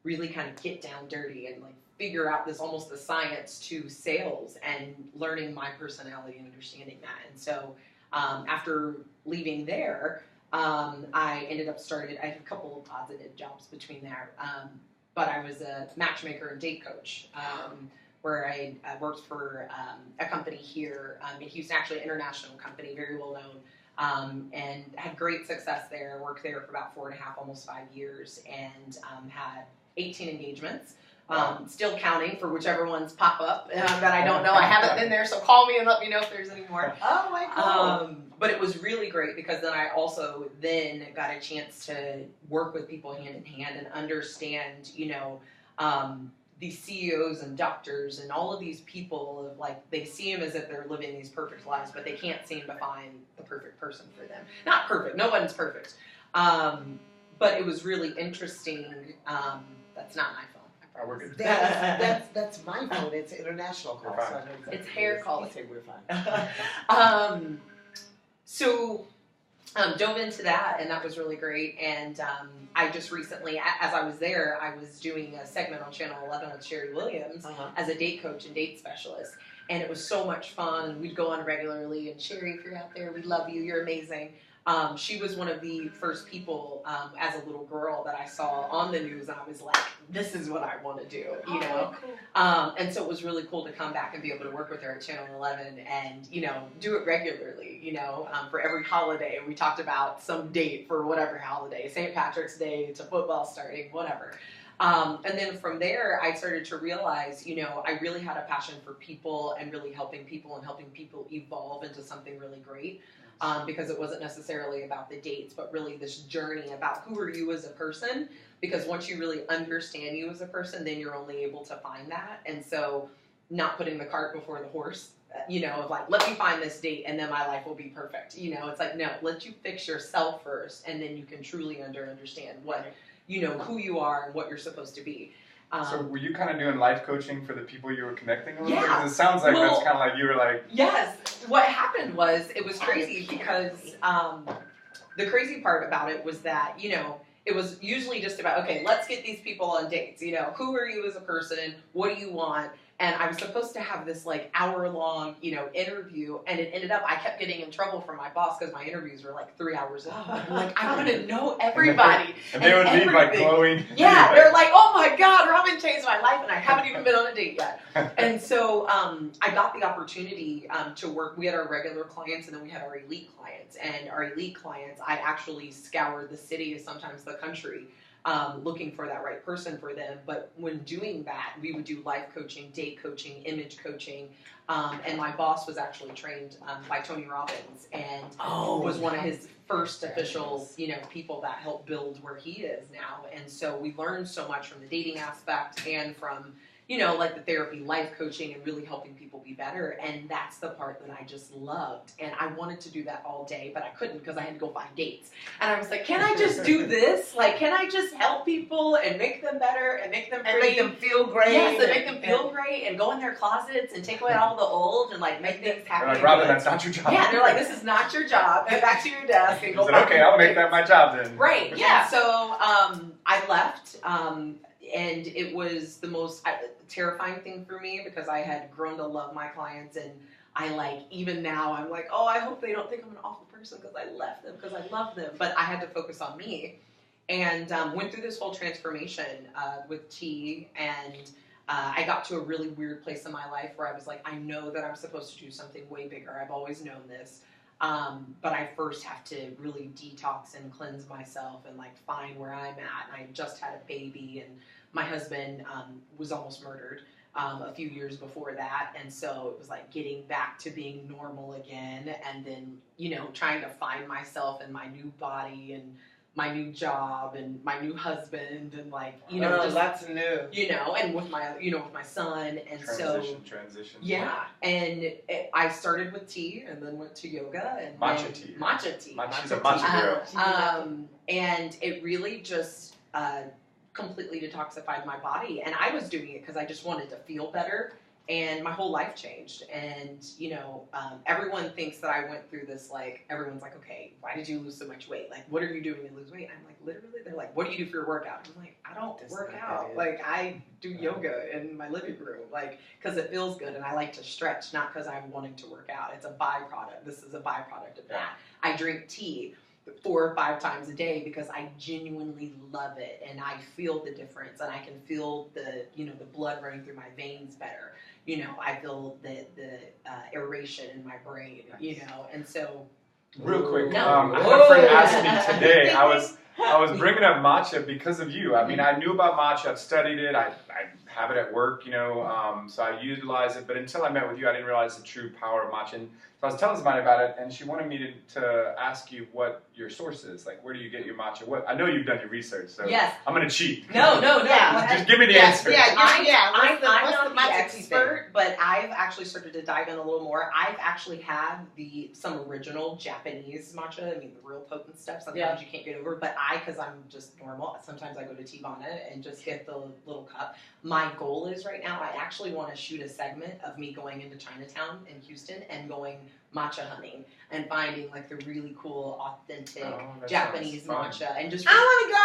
really kind of get down dirty and like figure out almost the science to sales and learning my personality and understanding that. And so after leaving there, I ended up I had a couple of odds and ends jobs between there. But I was a matchmaker and date coach. Where I worked for a company here in Houston, actually an international company, very well known, and had great success there. Worked there for about 4.5, almost 5 years, and had 18 engagements. Still counting for whichever ones pop up that I don't know. I haven't been there, so call me and let me know if there's any more. Oh my God. But it was really great because then I also got a chance to work with people hand in hand and understand, these CEOs and doctors and all of these people, they see them as if they're living these perfect lives, but they can't seem to find the perfect person for them. Not perfect. No one's perfect. But it was really interesting. That's not my phone. Oh, we're good. That's my phone. It's an international call. We're fine. So I know exactly It's hair calling. Okay, we're fine. So dove into that, and that was really great. And I just recently, as I was there, I was doing a segment on Channel 11 with Sherry Williams as a date coach and date specialist. And it was so much fun, and we'd go on regularly. And Sherry, if you're out there, we love you. You're amazing. She was one of the first people as a little girl that I saw on the news, and I was like, this is what I want to do, Cool. And so it was really cool to come back and be able to work with her at Channel 11 and, do it regularly, for every holiday. We talked about some date for whatever holiday, St. Patrick's Day to football starting, whatever. And then from there, I started to realize, I really had a passion for people and really helping people and helping people evolve into something really great. Because it wasn't necessarily about the dates, but really this journey about who are you as a person. Because once you really understand you as a person, then you're only able to find that. And so not putting the cart before the horse, of like, let me find this date and then my life will be perfect. It's like, no, let you fix yourself first and then you can truly understand what, who you are and what you're supposed to be. So were you kind of doing life coaching for the people you were connecting with? Yeah. Because it sounds like that's kind of like you were like... Yes. What happened was, it was crazy because the crazy part about it was that, it was usually just about, okay, let's get these people on dates. Who are you as a person? What do you want? And I was supposed to have this like hour-long, interview, and it ended up I kept getting in trouble from my boss because my interviews were like 3 hours long. I'm like, I want to know everybody. And they would leave like glowing. Yeah, they're like, oh my God, Robin changed my life, and I haven't even been on a date yet. And so I got the opportunity to work. We had our regular clients, and then we had our elite clients. And our elite clients, I actually scoured the city, sometimes the country, looking for that right person for them. But when doing that, we would do life coaching, date coaching, image coaching. And my boss was actually trained by Tony Robbins, and was one of his first official, people that helped build where he is now. And so we learned so much from the dating aspect and from, like the therapy, life coaching, and really helping people be better. And that's the part that I just loved. And I wanted to do that all day, but I couldn't because I had to go find dates. And I was like, can I just do this? Like, can I just help people and make them better and make them pretty? And make them feel great. Yes, and make them feel great and go in their closets and take away all the old and like make things happy. They're like, Robin, that's not your job. Yeah, they're like, this is not your job. Go back to your desk and go said, back. okay, I'll make that my job then. Right, yeah. So I left, and it was the most terrifying thing for me because I had grown to love my clients, and even now, I'm like, oh, I hope they don't think I'm an awful person because I left them because I love them. But I had to focus on me, and went through this whole transformation with T, and I got to a really weird place in my life where I was like, I know that I'm supposed to do something way bigger. I've always known this. But I first have to really detox and cleanse myself and like find where I'm at. And I just had a baby, and my husband was almost murdered a few years before that. And so it was like getting back to being normal again, and then, trying to find myself in my new body and my new job and my new husband, and like, just lots of new, and with my, with my son. And Transition. Yeah. And I started with tea and then went to yoga and matcha tea. She's a matcha girl. And it really just, completely detoxified my body. And I was doing it because I just wanted to feel better, and my whole life changed. And everyone thinks that I went through this, like, everyone's like, okay, why did you lose so much weight? Like, what are you doing to lose weight? And I'm like, literally, they're like, what do you do for your workout? I'm like, I don't work out. Like, I do yoga in my living room, like, because it feels good, and I like to stretch, not because I'm wanting to work out. It's a byproduct. This is a byproduct of that. I drink tea 4 or 5 times a day because I genuinely love it, and I feel the difference, and I can feel the the blood running through my veins better. I feel the aeration in my brain. And so. Real quick, No. I had a friend ask me today. I was bringing up matcha because of you. I mean, I knew about matcha. I've studied it. I have it at work, so I utilize it. But until I met with you, I didn't realize the true power of matcha. And so I was telling somebody about it, and she wanted me to ask you what your source is. Like, where do you get your matcha? I know you've done your research, so yes. I'm going to cheat. No. Just give me the answer. I'm not the expert, but I've actually started to dive in a little more. I've actually had some original Japanese matcha. I mean, the real potent stuff. Sometimes you can't get over, but because I'm just normal, sometimes I go to Teavana and just get the little cup. My goal is right now, I actually want to shoot a segment of me going into Chinatown in Houston and going matcha hunting and finding like the really cool, authentic Japanese matcha, and just I want to go.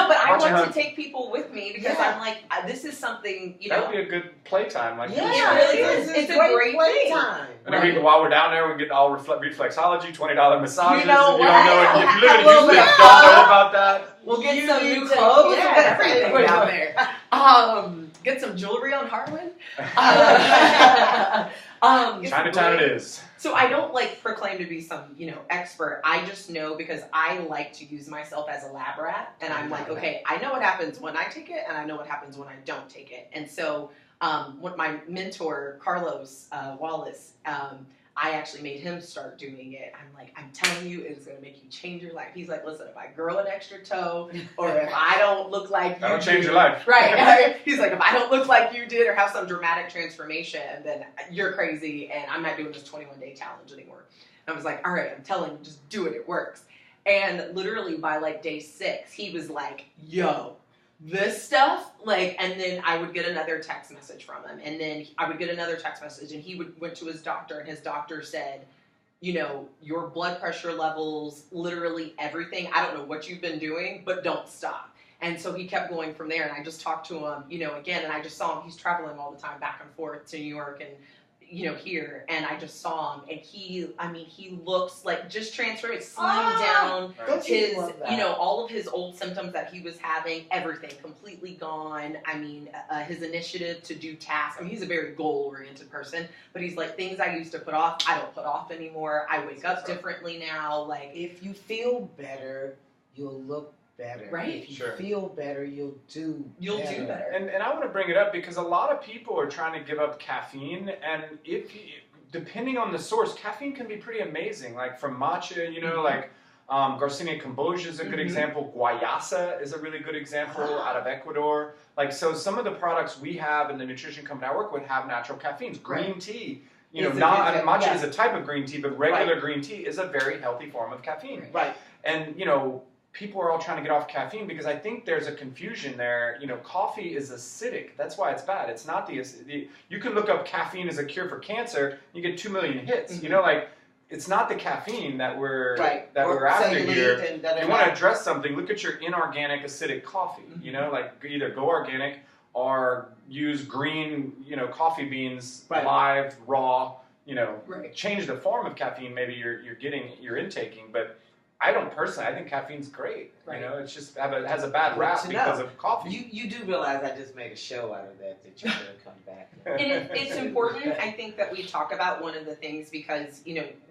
But I Matcha want hunt. to take people with me because I'm like, this is something That would be a good playtime. Like, it really is. It's a great playtime. And then while we're down there, we get all reflexology, $20 massages. You know if what? you live in Houston, don't know about that. We'll get You some need new to- clothes yes. and everything down there. Get some jewelry on Harlan. Chinatown it is. So I don't proclaim to be some, expert. I just know because I like to use myself as a lab rat, and I'm like, okay, I know what happens when I take it, and I know what happens when I don't take it. And so, what my mentor Carlos Wallace, I actually made him start doing it. I'm like, I'm telling you, it is going to make you change your life. He's like, listen, if I grow an extra toe, or if I don't look like you That'll change did, your life. right? He's like, if I don't look like you did or have some dramatic transformation, then you're crazy, and I'm not doing this 21-day challenge anymore. And I was like, all right, I'm telling you, just do it. It works. And literally by day 6, he was like, yo, this stuff, and then I would get another text message from him, and then I would get another text message, and he went to his doctor, and his doctor said, your blood pressure levels, literally everything, I don't know what you've been doing, but don't stop. And so he kept going from there, and I just talked to him, again, and I just saw him. He's traveling all the time back and forth to New York and, here, and I just saw him, and he looks like just transferred, slimmed down, his, all of his old symptoms that he was having, everything completely gone. I mean, his initiative to do tasks. I mean, he's a very goal-oriented person, but he's like, things I used to put off, I don't put off anymore. I wake up differently now. Like, if you feel better, you'll look better. Right. If you feel better, you'll do better. And I want to bring it up because a lot of people are trying to give up caffeine, and depending on the source, caffeine can be pretty amazing. Like from matcha, like Garcinia cambogia is a good example. Guayasa is a really good example out of Ecuador. Like, so some of the products we have in the nutrition company I work with have natural caffeines. Green tea. Matcha is a type of green tea, but regular green tea is a very healthy form of caffeine. Right. And, people are all trying to get off caffeine because I think there's a confusion there. Coffee is acidic. That's why it's bad. It's not you can look up caffeine as a cure for cancer. You get 2 million hits. It's not the caffeine that we're after here. You want to address something. Look at your inorganic acidic coffee. Like either go organic or use green, coffee beans, live, raw. Change the form of caffeine. Maybe you're intaking, but I don't personally. I think caffeine's great. Right. It's just has a bad rap because of coffee. You do realize I just made a show out of that you're going to come back. And it's important, I think, that we talk about one of the things because,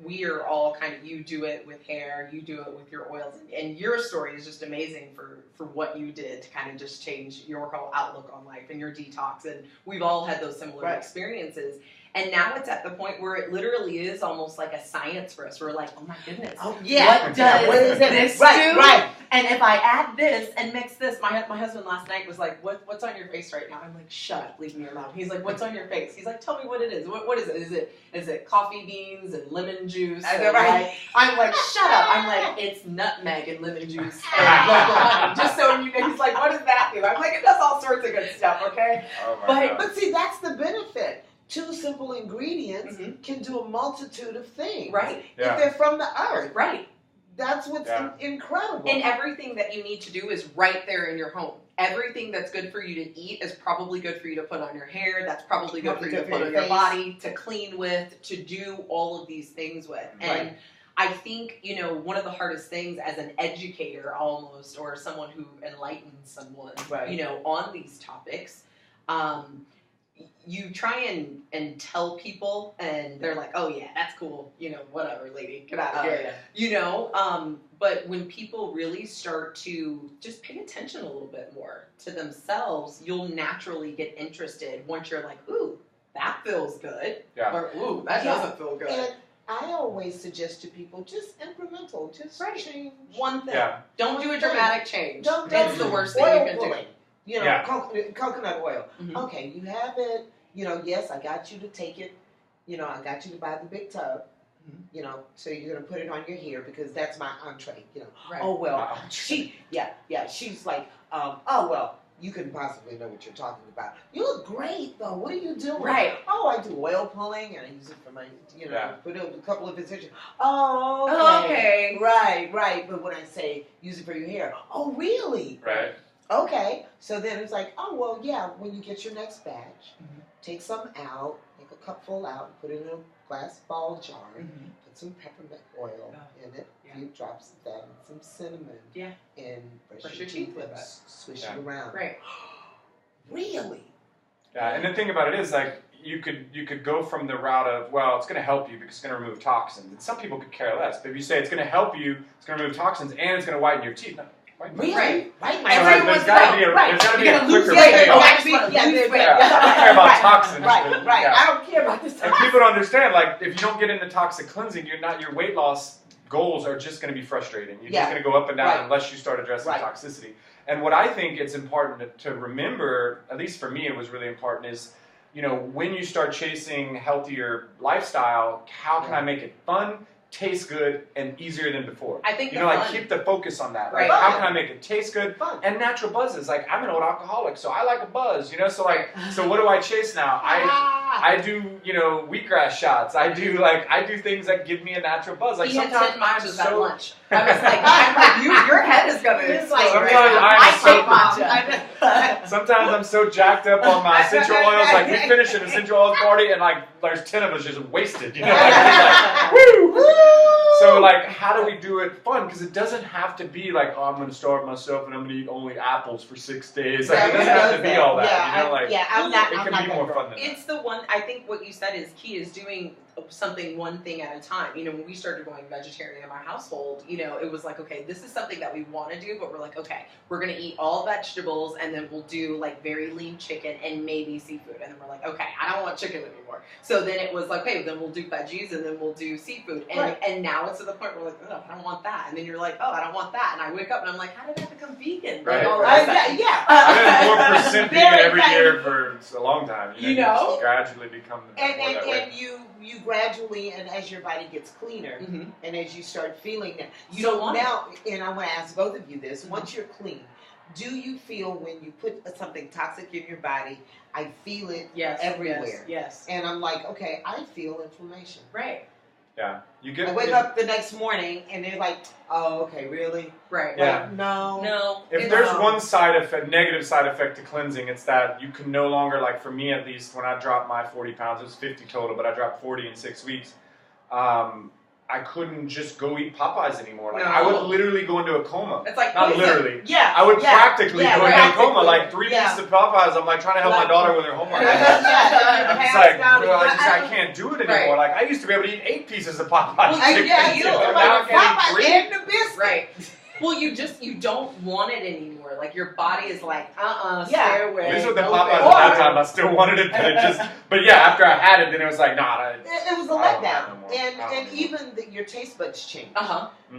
we are all kind of, you do it with hair, you do it with your oils, and your story is just amazing for what you did to kind of just change your whole outlook on life and your detox, and we've all had those similar experiences. And now it's at the point where it literally is almost like a science for us. We're like, oh my goodness, what does this do? Right. And if I add this and mix this, my husband last night was like, what's on your face right now? I'm like, shut up, leave me alone. He's like, what's on your face? He's like, tell me what it is. What is it? Is it coffee beans and lemon juice? I'm like, shut up. I'm like, it's nutmeg and lemon juice and honey. Just so you know. He's like, what does that do? I'm like, it does all sorts of good stuff, okay? Oh my God. But see, that's the benefit. 2 simple ingredients can do a multitude of things. Right. Yeah. If they're from the earth. Right. That's what's incredible. And everything that you need to do is right there in your home. Everything that's good for you to eat is probably good for you to put on your hair. That's probably good for you to put on your body, to clean with, to do all of these things with. And I think, one of the hardest things as an educator almost, or someone who enlightens someone, on these topics, you try and tell people, and they're like, oh yeah, that's cool, whatever, lady, get out of here. But when people really start to just pay attention a little bit more to themselves, you'll naturally get interested once you're like, ooh, that feels good, or ooh, that doesn't feel good. And I always suggest to people, just incremental, just change one thing. Don't do a dramatic change. It's the worst thing you can do. Coconut oil. Okay, you have it. Yes, I got you to take it. I got you to buy the big tub. So you're gonna put it on your hair because that's my entree. Right. Oh well, she's like, oh well, you couldn't possibly know what you're talking about. You look great though. What are you doing? Right. Oh, I do oil pulling and I use it for my, put a couple of physicians. Oh, okay. Right. But when I say use it for your hair, oh really? Right. Okay, so then it's like, oh, well, yeah, when you get your next batch, take some out, make a cupful out, put it in a glass ball jar, put some peppermint oil in it, a few drops of that, and some cinnamon, and brush your teeth with it, swish it around. Right. Really? Yeah, and the thing about it is, like, you could go from the route of, well, it's going to help you because it's going to remove toxins. And some people could care less. But if you say it's going to help you, it's going to remove toxins, and it's going to whiten your teeth. Really? Right. There's got to be a quicker weight. way. I don't care about toxins. Right. I don't care about this. And people don't understand, like, if you don't get into toxic cleansing, your weight loss goals are just going to be frustrating. You're just going to go up and down unless you start addressing toxicity. And what I think it's important to remember, at least for me it was really important, is, when you start chasing healthier lifestyle, how can I make it fun? taste good and easier than before. I think you know, like keep the focus on that. Like, Right. how can I make it taste good? Fun. And natural buzzes. Like, I'm an old alcoholic, so I like a buzz. You know, so like, so what do I chase now? I do, you know, wheatgrass shots. I do things that give me a natural buzz. Like he had sometimes 10 matchas I'm at so lunch. I was like, I'm like, your head is gonna It's explode. like, sometimes I take matcha. sometimes I'm so jacked up on my essential oils. Like we finish an essential oils party and like there's 10 of us just wasted. You know, like, woo. So like, how do we do it fun? Because it doesn't have to be like, oh, I'm going to starve myself and I'm going to eat only apples for 6 days. Like, it doesn't have to be all that. You know, like it can be more fun than that. It's the one. I think what you said is key. Is doing something one thing at a time. You know, when we started going vegetarian in my household, you know, it was like, okay, this is something that we want to do, but we're like, okay, we're going to eat all vegetables and then we'll do like very lean chicken and maybe seafood. And then we're like, okay, I don't want chicken anymore. So then it was like, okay, then we'll do veggies and then we'll do seafood. And and now it's to the point where we're like, oh, I don't want that. And then you're like, oh, I don't want that. And I wake up and I'm like, how did I become vegan? Right. Like, all of a sudden. I've been 4% vegan every year for a long time. You know? Just gradually become more that way. And you gradually, and as your body gets cleaner, and as you start feeling that, you don't want now, and I want to ask both of you this: once you're clean, do you feel when you put something toxic in your body? I feel it everywhere. Yes. And I'm like, okay, I feel inflammation. Right. Yeah. I wake up the next morning and they're like, oh, okay, really? Right. Yeah. Like, no. If there's one side effect, negative side effect to cleansing, it's that you can no longer, like for me at least, when I dropped my 40 pounds, it was 50 total, but I dropped 40 in 6 weeks. I couldn't just go eat Popeyes anymore. Like I would literally go into a coma. It's like not literally. Yeah. I would practically go into a coma. Like 3 Yeah. pieces of Popeyes. I'm like trying to help my daughter with her homework. Yeah. It's like, bro, I can't do it anymore. Like I used to be able to eat 8 pieces of Popeyes. Popeyes and the biscuit. Right. Well, you don't want it anymore. Like your body is like, Yeah. stay away. At least with the Popeyes at that time, I still wanted it, but it just. But yeah, after I had it, then it was like, nah. It was a letdown, and even your taste buds change.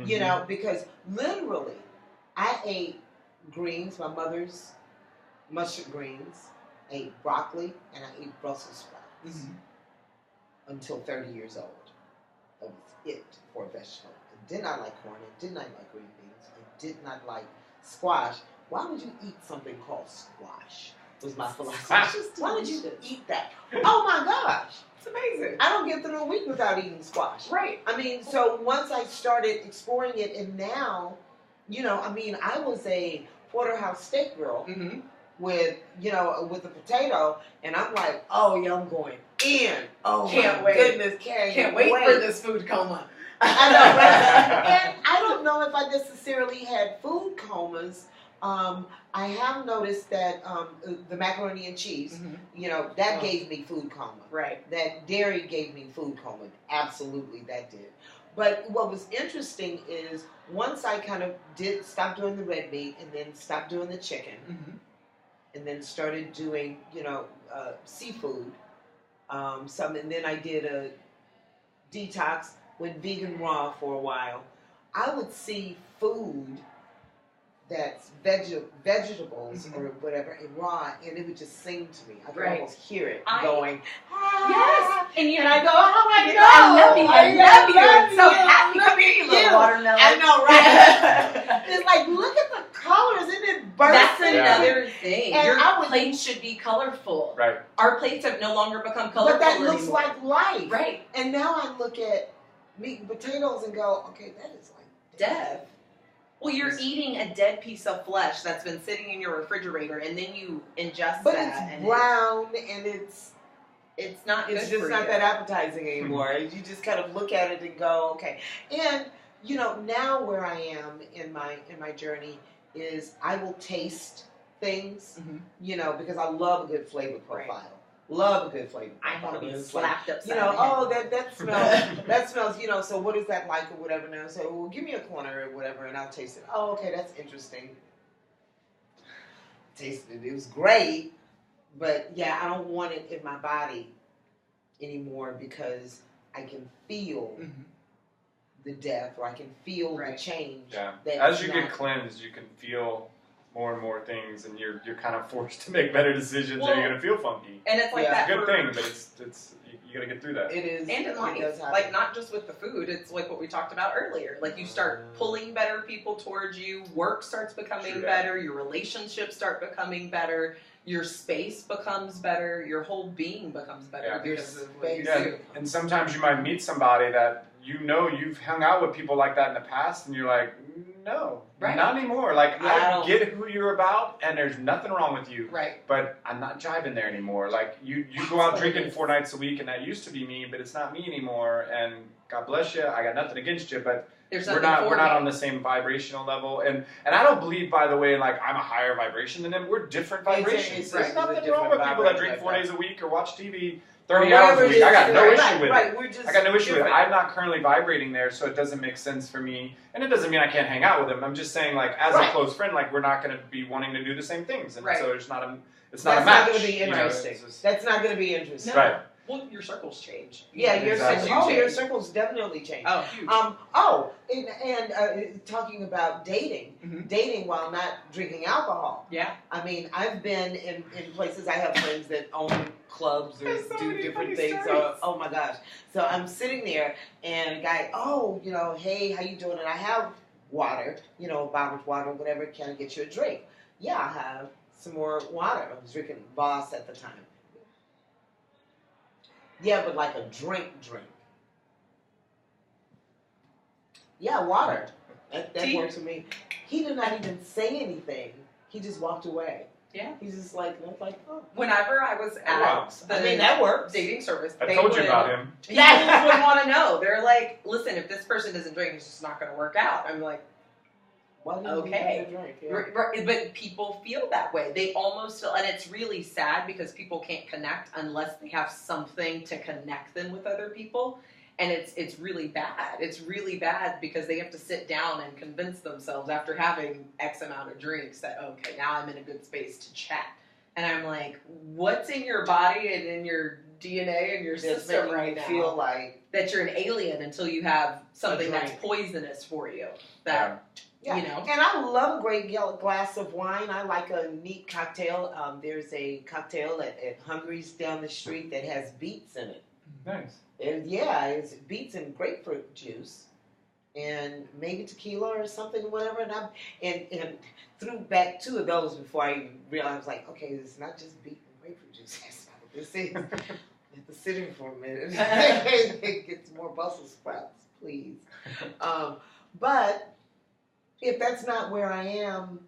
You know, because literally, I ate greens, my mother's mustard greens, I ate broccoli, and I ate Brussels sprouts until 30 years old. That was it for a vegetable. I did not like corn. I did not like green beans. I did not like squash. Why would you eat something called squash? Was my philosophy. Why would you eat that? Oh my gosh. It's amazing. I don't get through a week without eating squash. Right. I mean, so once I started exploring it, and now, you know, I mean, I was a porterhouse steak girl with, you know, with the potato, and I'm like, oh yeah, I'm going in. Oh Can't my wait. goodness, Can't wait for this food coma. I know, right? And I don't know if I necessarily had food comas. I have noticed that the macaroni and cheese, you know, that gave me food coma. Right. That dairy gave me food coma. Absolutely, that did. But what was interesting is once I kind of did stop doing the red meat and then stopped doing the chicken and then started doing, you know, seafood, and then I did a detox, went vegan raw for a while. I would see food that's vegetables or whatever and raw, and it would just sing to me. I could almost hear it going. Yes, and I go, oh my God, I love you. I'm so happy. Come here, you little watermelon. I know, right? It's like, look at the colors, and it bursts. That's another thing. And Your plate should be colorful. Right. Our plates have no longer become colorful but that looks anymore. like life. Right. And now I look at meat and potatoes and go, okay, that is like death. Well, you're eating a dead piece of flesh that's been sitting in your refrigerator, and then you ingest but that. It's brown, and it's not good it's just for not you. that appetizing anymore. You just kind of look at it and go, okay. And you know, now where I am in my journey is I will taste things, you know, because I love a good flavor profile. Right. Love a good flavor I profile. want to be It's slapped like, upside you know, the head. oh, that smells, that smells, you know, so what is that like or whatever. Now, so well, give me a corner or whatever, and I'll taste it. Oh, okay, that's interesting. Tasted it. It was great, but yeah, I don't want it in my body anymore because I can feel the death, or I can feel the change. Yeah. That As you get cleansed, you can feel more and more things, and you're kind of forced to make better decisions, or you're gonna feel funky. And it's like It's that. a good thing, but it's you gotta get through that. It is. And in it life, does happen. like not just with the food, it's like what we talked about earlier. Like you start pulling better people towards you, work starts becoming True that. better, your relationships start becoming better, your space becomes better, your whole being becomes better Yeah. because of what you Yeah, do. and sometimes you might meet somebody that you know you've hung out with people like that in the past, and you're like, no, Right. not anymore. Like, Yeah, I I don't- get who you're about, and there's nothing wrong with you, Right. but I'm not jiving there anymore. Like, you go out drinking 4 nights a week, and that used to be me, but it's not me anymore, and God bless you, I got nothing against you, but There's we're nothing for not me. on the same vibrational level, and I don't believe, by the way, like I'm a higher vibration than them. We're different vibrations. It's There's a nothing different wrong with people that vibration, drink 4 right. days a week or watch TV Or 30 hours whatever a it week. is, I got no right, issue with right, it. We're just I got no issue with it. different. I'm not currently vibrating there, so it doesn't make sense for me. And it doesn't mean I can't hang out with them. I'm just saying, like, as Right. a close friend, like, we're not going to be wanting to do the same things, and Right. so it's not a That's match. not going to be you know, it's interesting. just- That's not going to be interesting. No. Right. Well, your circles change. Yeah, your Exactly. circles. Oh, your change. circles definitely change. Oh, huge. Talking about dating, Mhm. dating while not drinking alcohol. Yeah. I mean, I've been in places. I have friends that own clubs or There's so do many different funny things. stories. Oh my gosh! So I'm sitting there, and a guy, hey, how you doing? And I have water, bottled water, whatever. Can I get you a drink? Yeah, I have some more water. I was drinking Voss at the time. Yeah, but like a drink. Yeah, water. That Tea? works for me. He did not even say anything. He just walked away. Yeah. He's just like, and I was like, oh. Whenever I was at wow. the I mean, that works. dating service, I they told you would- about him. People would want to know. They're like, listen, if this person doesn't drink, it's just not going to work out. I'm like, Why didn't Okay. he drink? Yeah. But people feel that way. They almost feel, and it's really sad because people can't connect unless they have something to connect them with other people. And it's really bad. It's really bad because they have to sit down and convince themselves after having X amount of drinks that, okay, now I'm in a good space to chat. And I'm like, what's in your body and in your DNA and your That's system making right me now feel like that you're an alien until you have something that's drink. poisonous for you? That, yeah. you know. And I love a great glass of wine. I like a neat cocktail. There's a cocktail at Hungry's down the street that has beets in it. Nice. It's beets and grapefruit juice, and maybe tequila or something, whatever. And threw back 2 of those before I even realized, like, okay, it's not just beet and grapefruit juice. That's not what this is. Have to sit in for a minute. Get some more Brussels sprouts, please. But if that's not where I am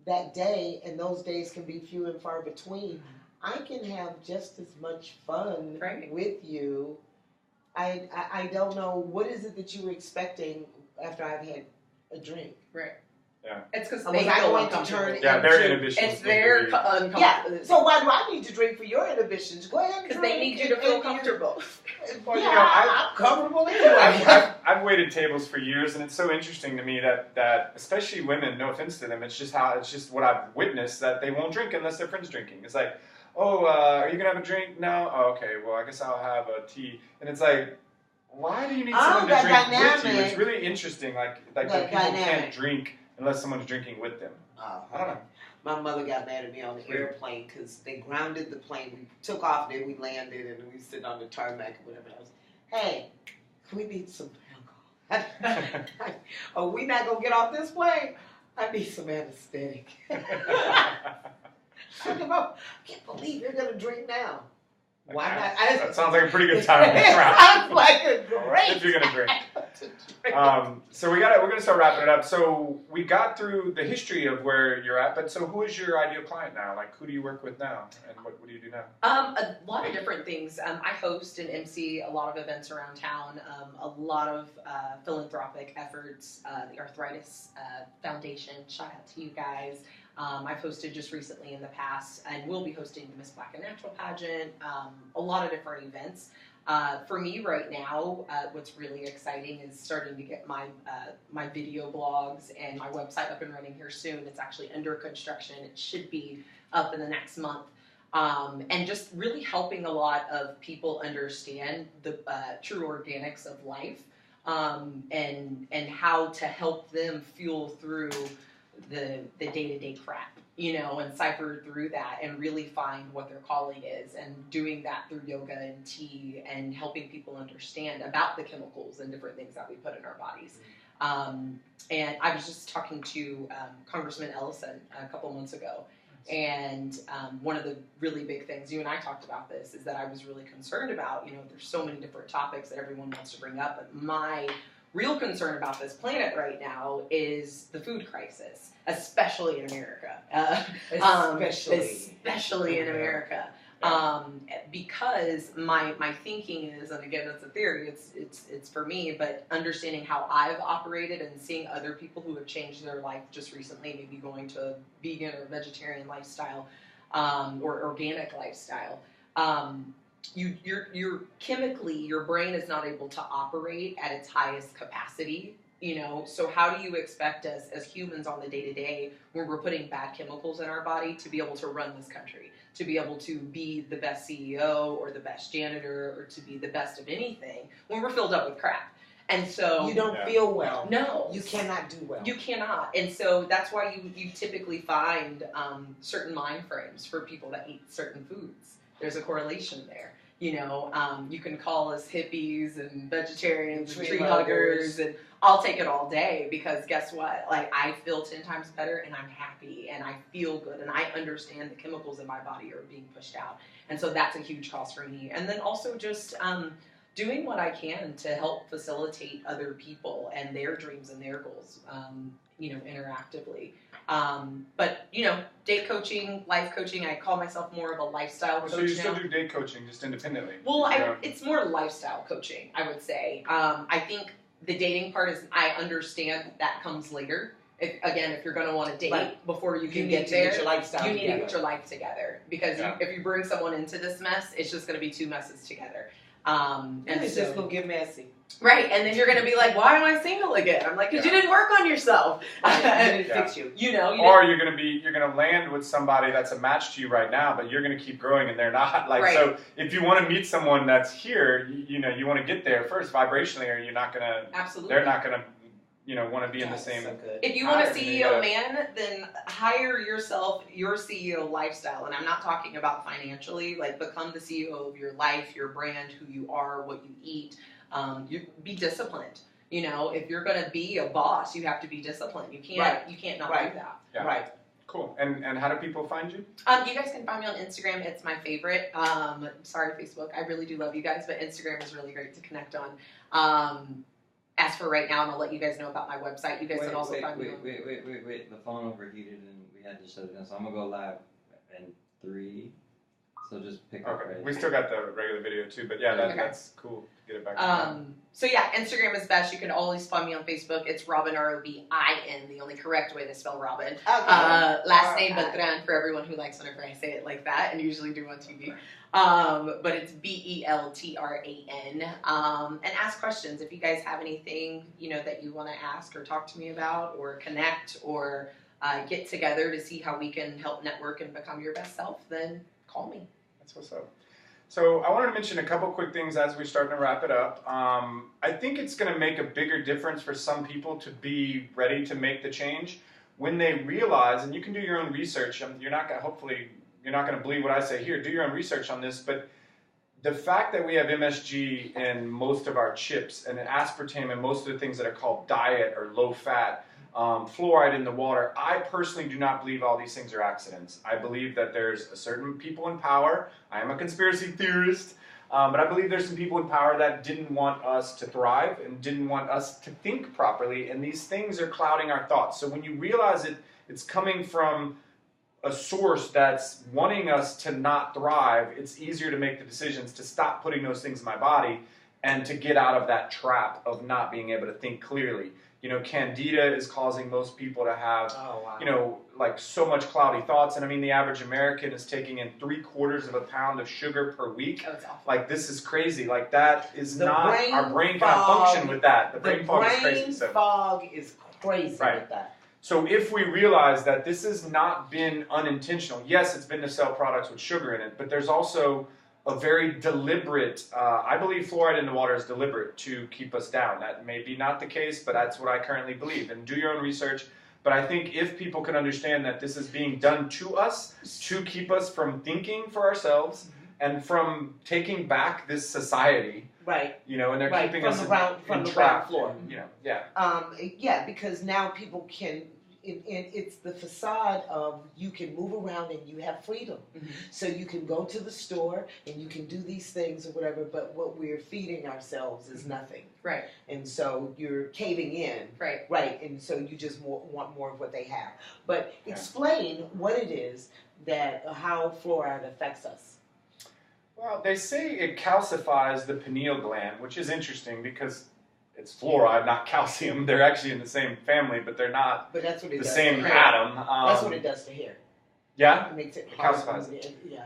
that day, and those days can be few and far between, I can have just as much fun Right. with you. I don't know, what is it that you were expecting after I've had a drink? Right. Yeah. It's because Was they I feel going to uncomfortable. turn Yeah, their into- inhibitions. It's their need to uncomfortable. Yeah, so why do I need to drink for your inhibitions? Go ahead and Because drink. they need you to feel and- comfortable. Well, Yeah, you know, I'm comfortable be- anyway. I've waited tables for years, and it's so interesting to me that especially women, no offense to them, it's just what I've witnessed, that they won't drink unless their friend's drinking. It's like, oh, are you gonna have a drink? No. Oh, okay. Well, I guess I'll have a tea. And it's like, why do you need Oh, someone to that drink with you? dynamic. It's really interesting. Like That that people dynamic. can't drink unless someone's drinking with them. I don't know. My mother got mad at me on the airplane because they grounded the plane. We took off, then we landed, and we sit on the tarmac or whatever. I was, hey, we need some alcohol. Are we not going to get off this plane? I need some anesthetic. I can't believe you're going to drink now. Why not? That sounds like a pretty good time to try. Sounds like a great If you're gonna drink. time to drink. So we're gonna start wrapping it up. So we got through the history of where you're at, but so who is your ideal client now? Like, who do you work with now, and what do you do now? A lot of different things. I host and MC a lot of events around town, a lot of philanthropic efforts, the Arthritis Foundation, shout out to you guys. I've hosted just recently in the past, and will be hosting the Miss Black and Natural pageant, a lot of different events. For me right now, what's really exciting is starting to get my video blogs and my website up and running here soon. It's actually under construction. It should be up in the next month. And just really helping a lot of people understand the true organics of life, and how to help them fuel through the day-to-day crap, and cipher through that and really find what their calling is, and doing that through yoga and tea and helping people understand about the chemicals and different things that we put in our bodies. And I was just talking to Congressman Ellison a couple months ago, and one of the really big things, you and I talked about this, is that I was really concerned about, there's so many different topics that everyone wants to bring up, but my real concern about this planet right now is the food crisis, especially in America. Especially in America. Because my thinking is, and again, it's a theory, it's for me, but understanding how I've operated and seeing other people who have changed their life just recently, maybe going to a vegan or vegetarian lifestyle, or organic lifestyle, you're chemically, your brain is not able to operate at its highest capacity. So how do you expect us as humans on the day-to-day, when we're putting bad chemicals in our body, to be able to run this country, to be able to be the best CEO or the best janitor or to be the best of anything when we're filled up with crap? And so you don't feel well. No, you cannot do well. You cannot, and so that's why you typically find certain mind frames for people that eat certain foods. There's a correlation there. You can call us hippies and vegetarians and tree huggers, and I'll take it all day, because guess what? Like, I feel 10 times better, and I'm happy, and I feel good, and I understand the chemicals in my body are being pushed out. And so that's a huge cause for me. And then also just doing what I can to help facilitate other people and their dreams and their goals, interactively. But, date coaching, life coaching, I call myself more of a lifestyle coach now. So you still do date coaching, just independently? Well, it's more lifestyle coaching, I would say. I think the dating part is, I understand that comes later. If you're going to want to date before you can get there, get your lifestyle you need together. to get your life together. Because if you bring someone into this mess, it's just going to be two messes together. And it's just going to get messy. Right, and then you're going to be like, why am I single again? I'm like, because you didn't work on yourself. I didn't fix you. Or you're going to land with somebody that's a match to you right now, but you're going to keep growing and they're not. So if you want to meet someone that's here, you want to get there first vibrationally, or you're not going to. Absolutely. They're not going to. Want to be in the same. So if you want a CEO man, then hire yourself your CEO lifestyle. And I'm not talking about financially. Like, become the CEO of your life, your brand, who you are, what you eat. You be disciplined. If you're going to be a boss, you have to be disciplined. You can't. You can't not do that. Yeah. Right. Cool. And how do people find you? You guys can find me on Instagram. It's my favorite. Sorry, Facebook. I really do love you guys, but Instagram is really great to connect on. As for right now, and I'll let you guys know about my website. You guys can also find me on... Wait. The phone overheated and we had to shut it down. So I'm going to go live in 3. So just pick up. Okay. We still got the regular video too, but that's cool. Get it back. So Instagram is best. You can always find me on Facebook. It's Robin, Robin, the only correct way to spell Robin. Okay. Last name Beltrán, for everyone who likes whenever I say it like that, and usually do on TV. But it's Beltran. And ask questions. If you guys have anything, that you want to ask or talk to me about, or connect, or get together to see how we can help network and become your best self, then call me. That's what's up. So I wanted to mention a couple quick things as we're starting to wrap it up. I think it's going to make a bigger difference for some people to be ready to make the change when they realize, and you can do your own research. You're not going to believe what I say here. Do your own research on this, but the fact that we have MSG in most of our chips and aspartame in most of the things that are called diet or low fat, fluoride in the water, I personally do not believe all these things are accidents. I believe that there's a certain people in power. I am a conspiracy theorist, but I believe there's some people in power that didn't want us to thrive and didn't want us to think properly, and these things are clouding our thoughts. So when you realize it's coming from a source that's wanting us to not thrive, it's easier to make the decisions to stop putting those things in my body and to get out of that trap of not being able to think clearly. Candida is causing most people to have, so much cloudy thoughts. And I mean, the average American is taking in 3/4 pound of sugar per week. Oh, it's awful. Like, this is crazy. Like, that is our brain fog, cannot function with that. The brain fog is crazy. The brain fog is crazy with that. So if we realize that this has not been unintentional, yes, it's been to sell products with sugar in it, but there's also a very deliberate, I believe fluoride in the water is deliberate to keep us down. That may be not the case, but that's what I currently believe. And do your own research. But I think if people can understand that this is being done to us to keep us from thinking for ourselves and from taking back this society, Right. you know, and they're Right, keeping from us the ground entrapped, floor. and, you know, yeah. Yeah, because now people can. It's the facade of you can move around and you have freedom. So you can go to the store and you can do these things or whatever, but what we're feeding ourselves is nothing. Right. And so you're caving in. Right. Right, and so you just want more of what they have. But explain what it is that how fluoride affects us. Well, they say it calcifies the pineal gland, which is interesting because it's fluoride, not calcium. They're actually in the same family, but they're not But that's what it the does. same to hair. atom. That's what it does to hair. Yeah? It makes it calcifies it. Yeah.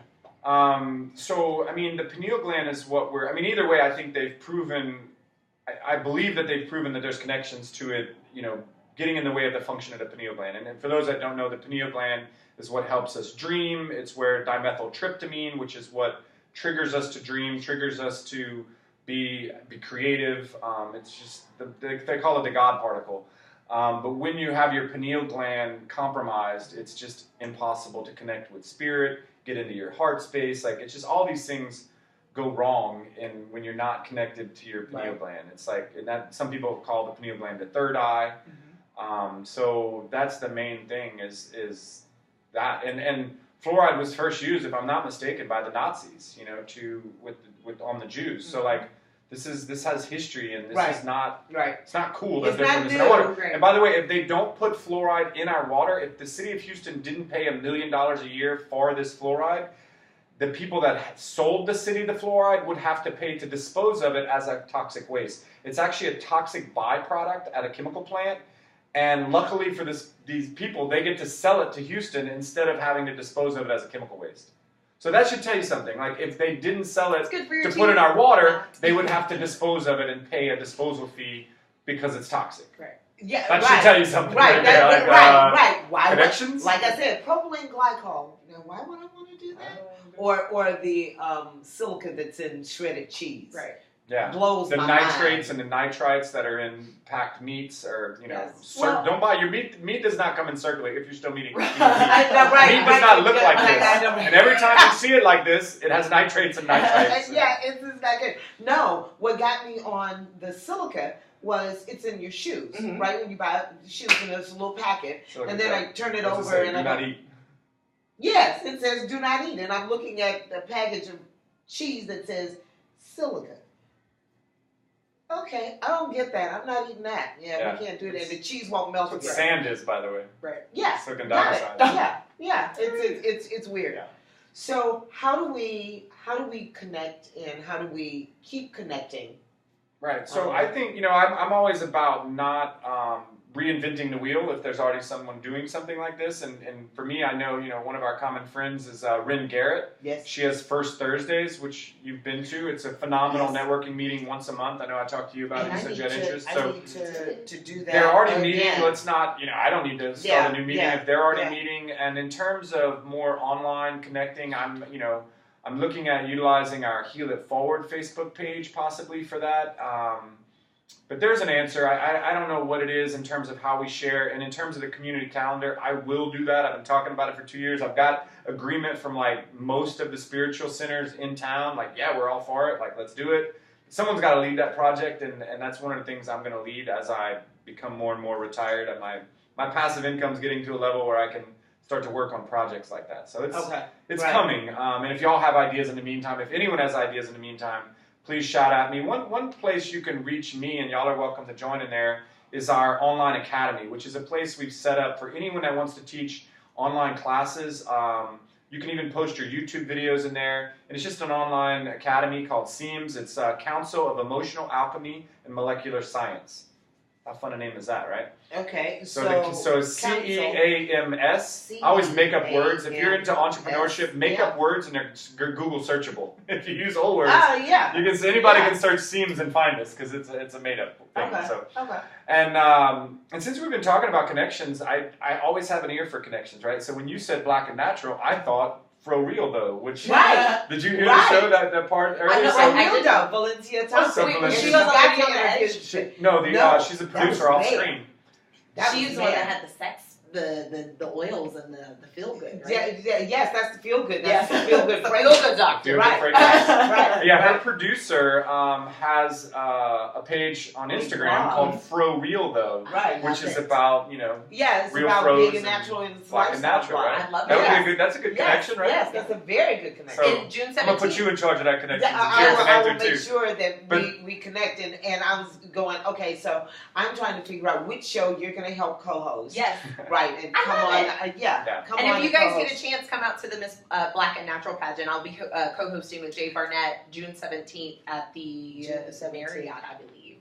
So, I mean, the pineal gland is what either way, I think they've proven, I believe that they've proven that there's connections to it, you know, getting in the way of the function of the pineal gland. And for those that don't know, the pineal gland is what helps us dream. It's where dimethyltryptamine, which is what triggers us to dream, triggers us to be creative. It's just, they call it the God particle. But when you have your pineal gland compromised, it's just impossible to connect with spirit, get into your heart space. Like, it's just all these things go wrong when you're not connected to your pineal gland. It's like, some people call the pineal gland the third eye. So that's the main thing is that. And fluoride was first used, if I'm not mistaken, by the Nazis, you know, on the Jews. So like, this has history, and this is not. Right. It's not cool that It's they're not putting this in new. our water. Right. And by the way, if they don't put fluoride in our water, if the city of Houston didn't pay $1 million a year for this fluoride, the people that sold the city the fluoride would have to pay to dispose of it as a toxic waste. It's actually a toxic byproduct at a chemical plant. And luckily for these people, they get to sell it to Houston instead of having to dispose of it as a chemical waste. So that should tell you something. Like, if they didn't sell it to put in our water, they would have to dispose of it and pay a disposal fee because it's toxic. Right. Yeah, That should tell you something. Right, there. Like, right. Why connections? Like I said, propylene glycol. Now, why would I want to do that? Or the silica that's in shredded cheese. Right. Yeah. Blows the my nitrates mind. and the nitrites that are in packed meats, or Yes. don't buy your meat. Meat does not come in circulate if you're still eating meat. Meat Right, does not look like I this. know. And every time you see it like this, it has nitrates and nitrites. Yeah, it's not good. No, what got me on the silica was it's in your shoes, right? When you buy shoes, and there's a little packet, So and then I turn it what's over, say? and Do I not go, eat. yes, it says do not eat, and I'm looking at the package of cheese that says silica. Okay, I don't get that. I'm not eating that. Yeah, we can't do that. And the cheese won't melt That's what again. sand is, by the way. Right. Yeah. Silicon Got it. dioxide. Yeah. It's weird. Yeah. So how do we connect, and how do we keep connecting? Right. So I think, I'm always about not reinventing the wheel if there's already someone doing something like this. And for me, I know, one of our common friends is Rin Garrett. Yes. She has First Thursdays, which you've been to. It's a phenomenal networking meeting once a month. I know I talked to you about it. You said you had interest. I need to do that. They're already again. meeting. Let's not, I don't need to start a new meeting if they're already Yeah. meeting. And in terms of more online connecting, I'm looking at utilizing our Heal It Forward Facebook page possibly for that. But there's an answer. I don't know what it is in terms of how we share. And in terms of the community calendar, I will do that. I've been talking about it for 2 years. I've got agreement from most of the spiritual centers in town. We're all for it. Let's do it. Someone's got to lead that project. And that's one of the things I'm going to lead as I become more and more retired. And my passive income's getting to a level where I can start to work on projects like that. So it's coming. And if y'all have ideas in the meantime, if anyone has ideas in the meantime, please shout at me. One place you can reach me, and y'all are welcome to join in there, is our online academy, which is a place we've set up for anyone that wants to teach online classes. You can even post your YouTube videos in there. And it's just an online academy called SEAMS. It's Council of Emotional Alchemy and Molecular Science. How fun a name is that, right? Okay, So CEAMS. I always make up words. If you're into entrepreneurship, make up words, and they're Google searchable. If you use old words, anybody can search Seams and find us because it's a made up thing. Okay. So, okay. And since we've been talking about connections, I always have an ear for connections, right? So when you said Black and Natural, I thought For Real Though, which did you hear the show that part earlier? I know that Valencia Thompson. Valencia? She was on the Edge. She's a producer off screen. She's the one that had the sex, the oils and the feel good, right? Yes, that's the feel good. Yes. That's the feel good. The feel-good doctor. Feel-good Right. fragrance. Right. Yeah, her Right. producer has a page on Instagram Wow. called Fro Real though, Right. which That's is it. about Yeah, it's real about froze being a and natural and black and natural, right? I love That would that. be a good. That's a good connection, right? Yes, that's a very good connection. So, In June I'm gonna put 17th. you in charge of that connection. I You're will connected make too. sure that But- we connect, and I was going, okay, so I'm trying to figure out which show you're going to help co-host. Yes. Right, and I come love on, it. come And on. if you guys co-host. get a chance, come out to the Miss Black and Natural pageant. I'll be co-hosting with Jay Barnett June 17th at the June 17th. Marriott, I believe.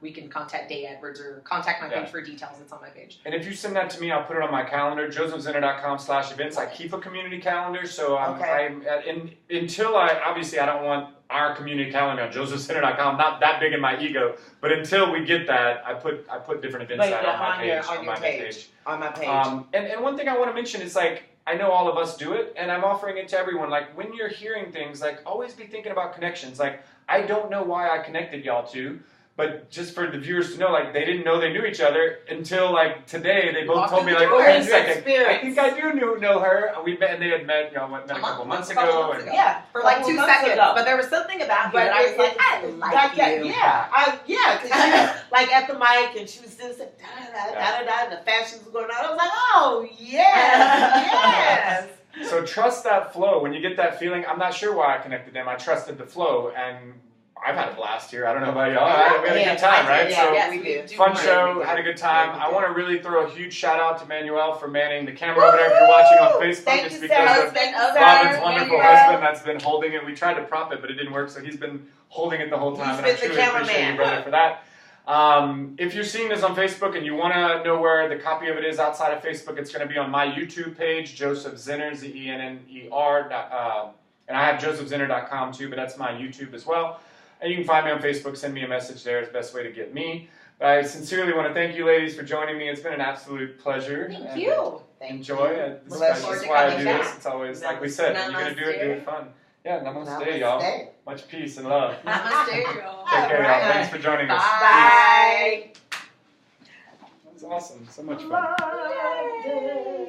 We can contact Day Edwards or contact my page for details. It's on my page. And if you send that to me, I'll put it on my calendar, josephzenner.com/events. I keep a community calendar, so until I don't want our community calendar on josephzenner.com, not that big in my ego, but until we get that, I put different events out on my page. on your page. On my page. And one thing I want to mention is like, I know all of us do it, and I'm offering it to everyone. Like, when you're hearing things, like, always be thinking about connections. Like, I don't know why I connected y'all to, but just for the viewers to know, like, they didn't know they knew each other until, like, today. They both told me, like, door. wait a second, Experience. I think I do know her. We met, and they had met, met a couple months ago. And Yeah, For like 2 months seconds. ago. But there was something about you But that I was it- like, I it- like that- you. Yeah, because she was like at the mic and she was just like da-da-da, and the fashions were going on. I was like, oh yes. So trust that flow. When you get that feeling, I'm not sure why I connected them. I trusted the flow, and I've had a blast here. I don't know about y'all. We had a good time, right? Yeah, So yes, we did. fun do. show, had a good time. Yeah, we I did. want to really throw a huge shout out to Manuel for manning the camera over there. If you're watching on Facebook, Thank it's you, because Sarah. of Thank you, Robin's Sarah. wonderful Manuel. husband that's been holding it. We tried to prop it, but it didn't work, so he's been holding it the whole time. He's and I been the truly appreciate cameraman. you, brother, for that. If you're seeing this on Facebook and you want to know where the copy of it is outside of Facebook, it's going to be on my YouTube page, Joseph Zenner, Zenner. And I have josephzenner.com too, but that's my YouTube as well. And you can find me on Facebook, send me a message there. It's the best way to get me. But I sincerely want to thank you ladies for joining me. It's been an absolute pleasure. Thank And you. Enjoy. Look That's forward to why I coming do back. this. It's always, like we said, when you're going to do it fun. Yeah, namaste, y'all. Namaste. Much peace and love. Namaste, y'all. Take care, y'all. Alright. Thanks for joining us. Bye. That was awesome. So much fun. Bye.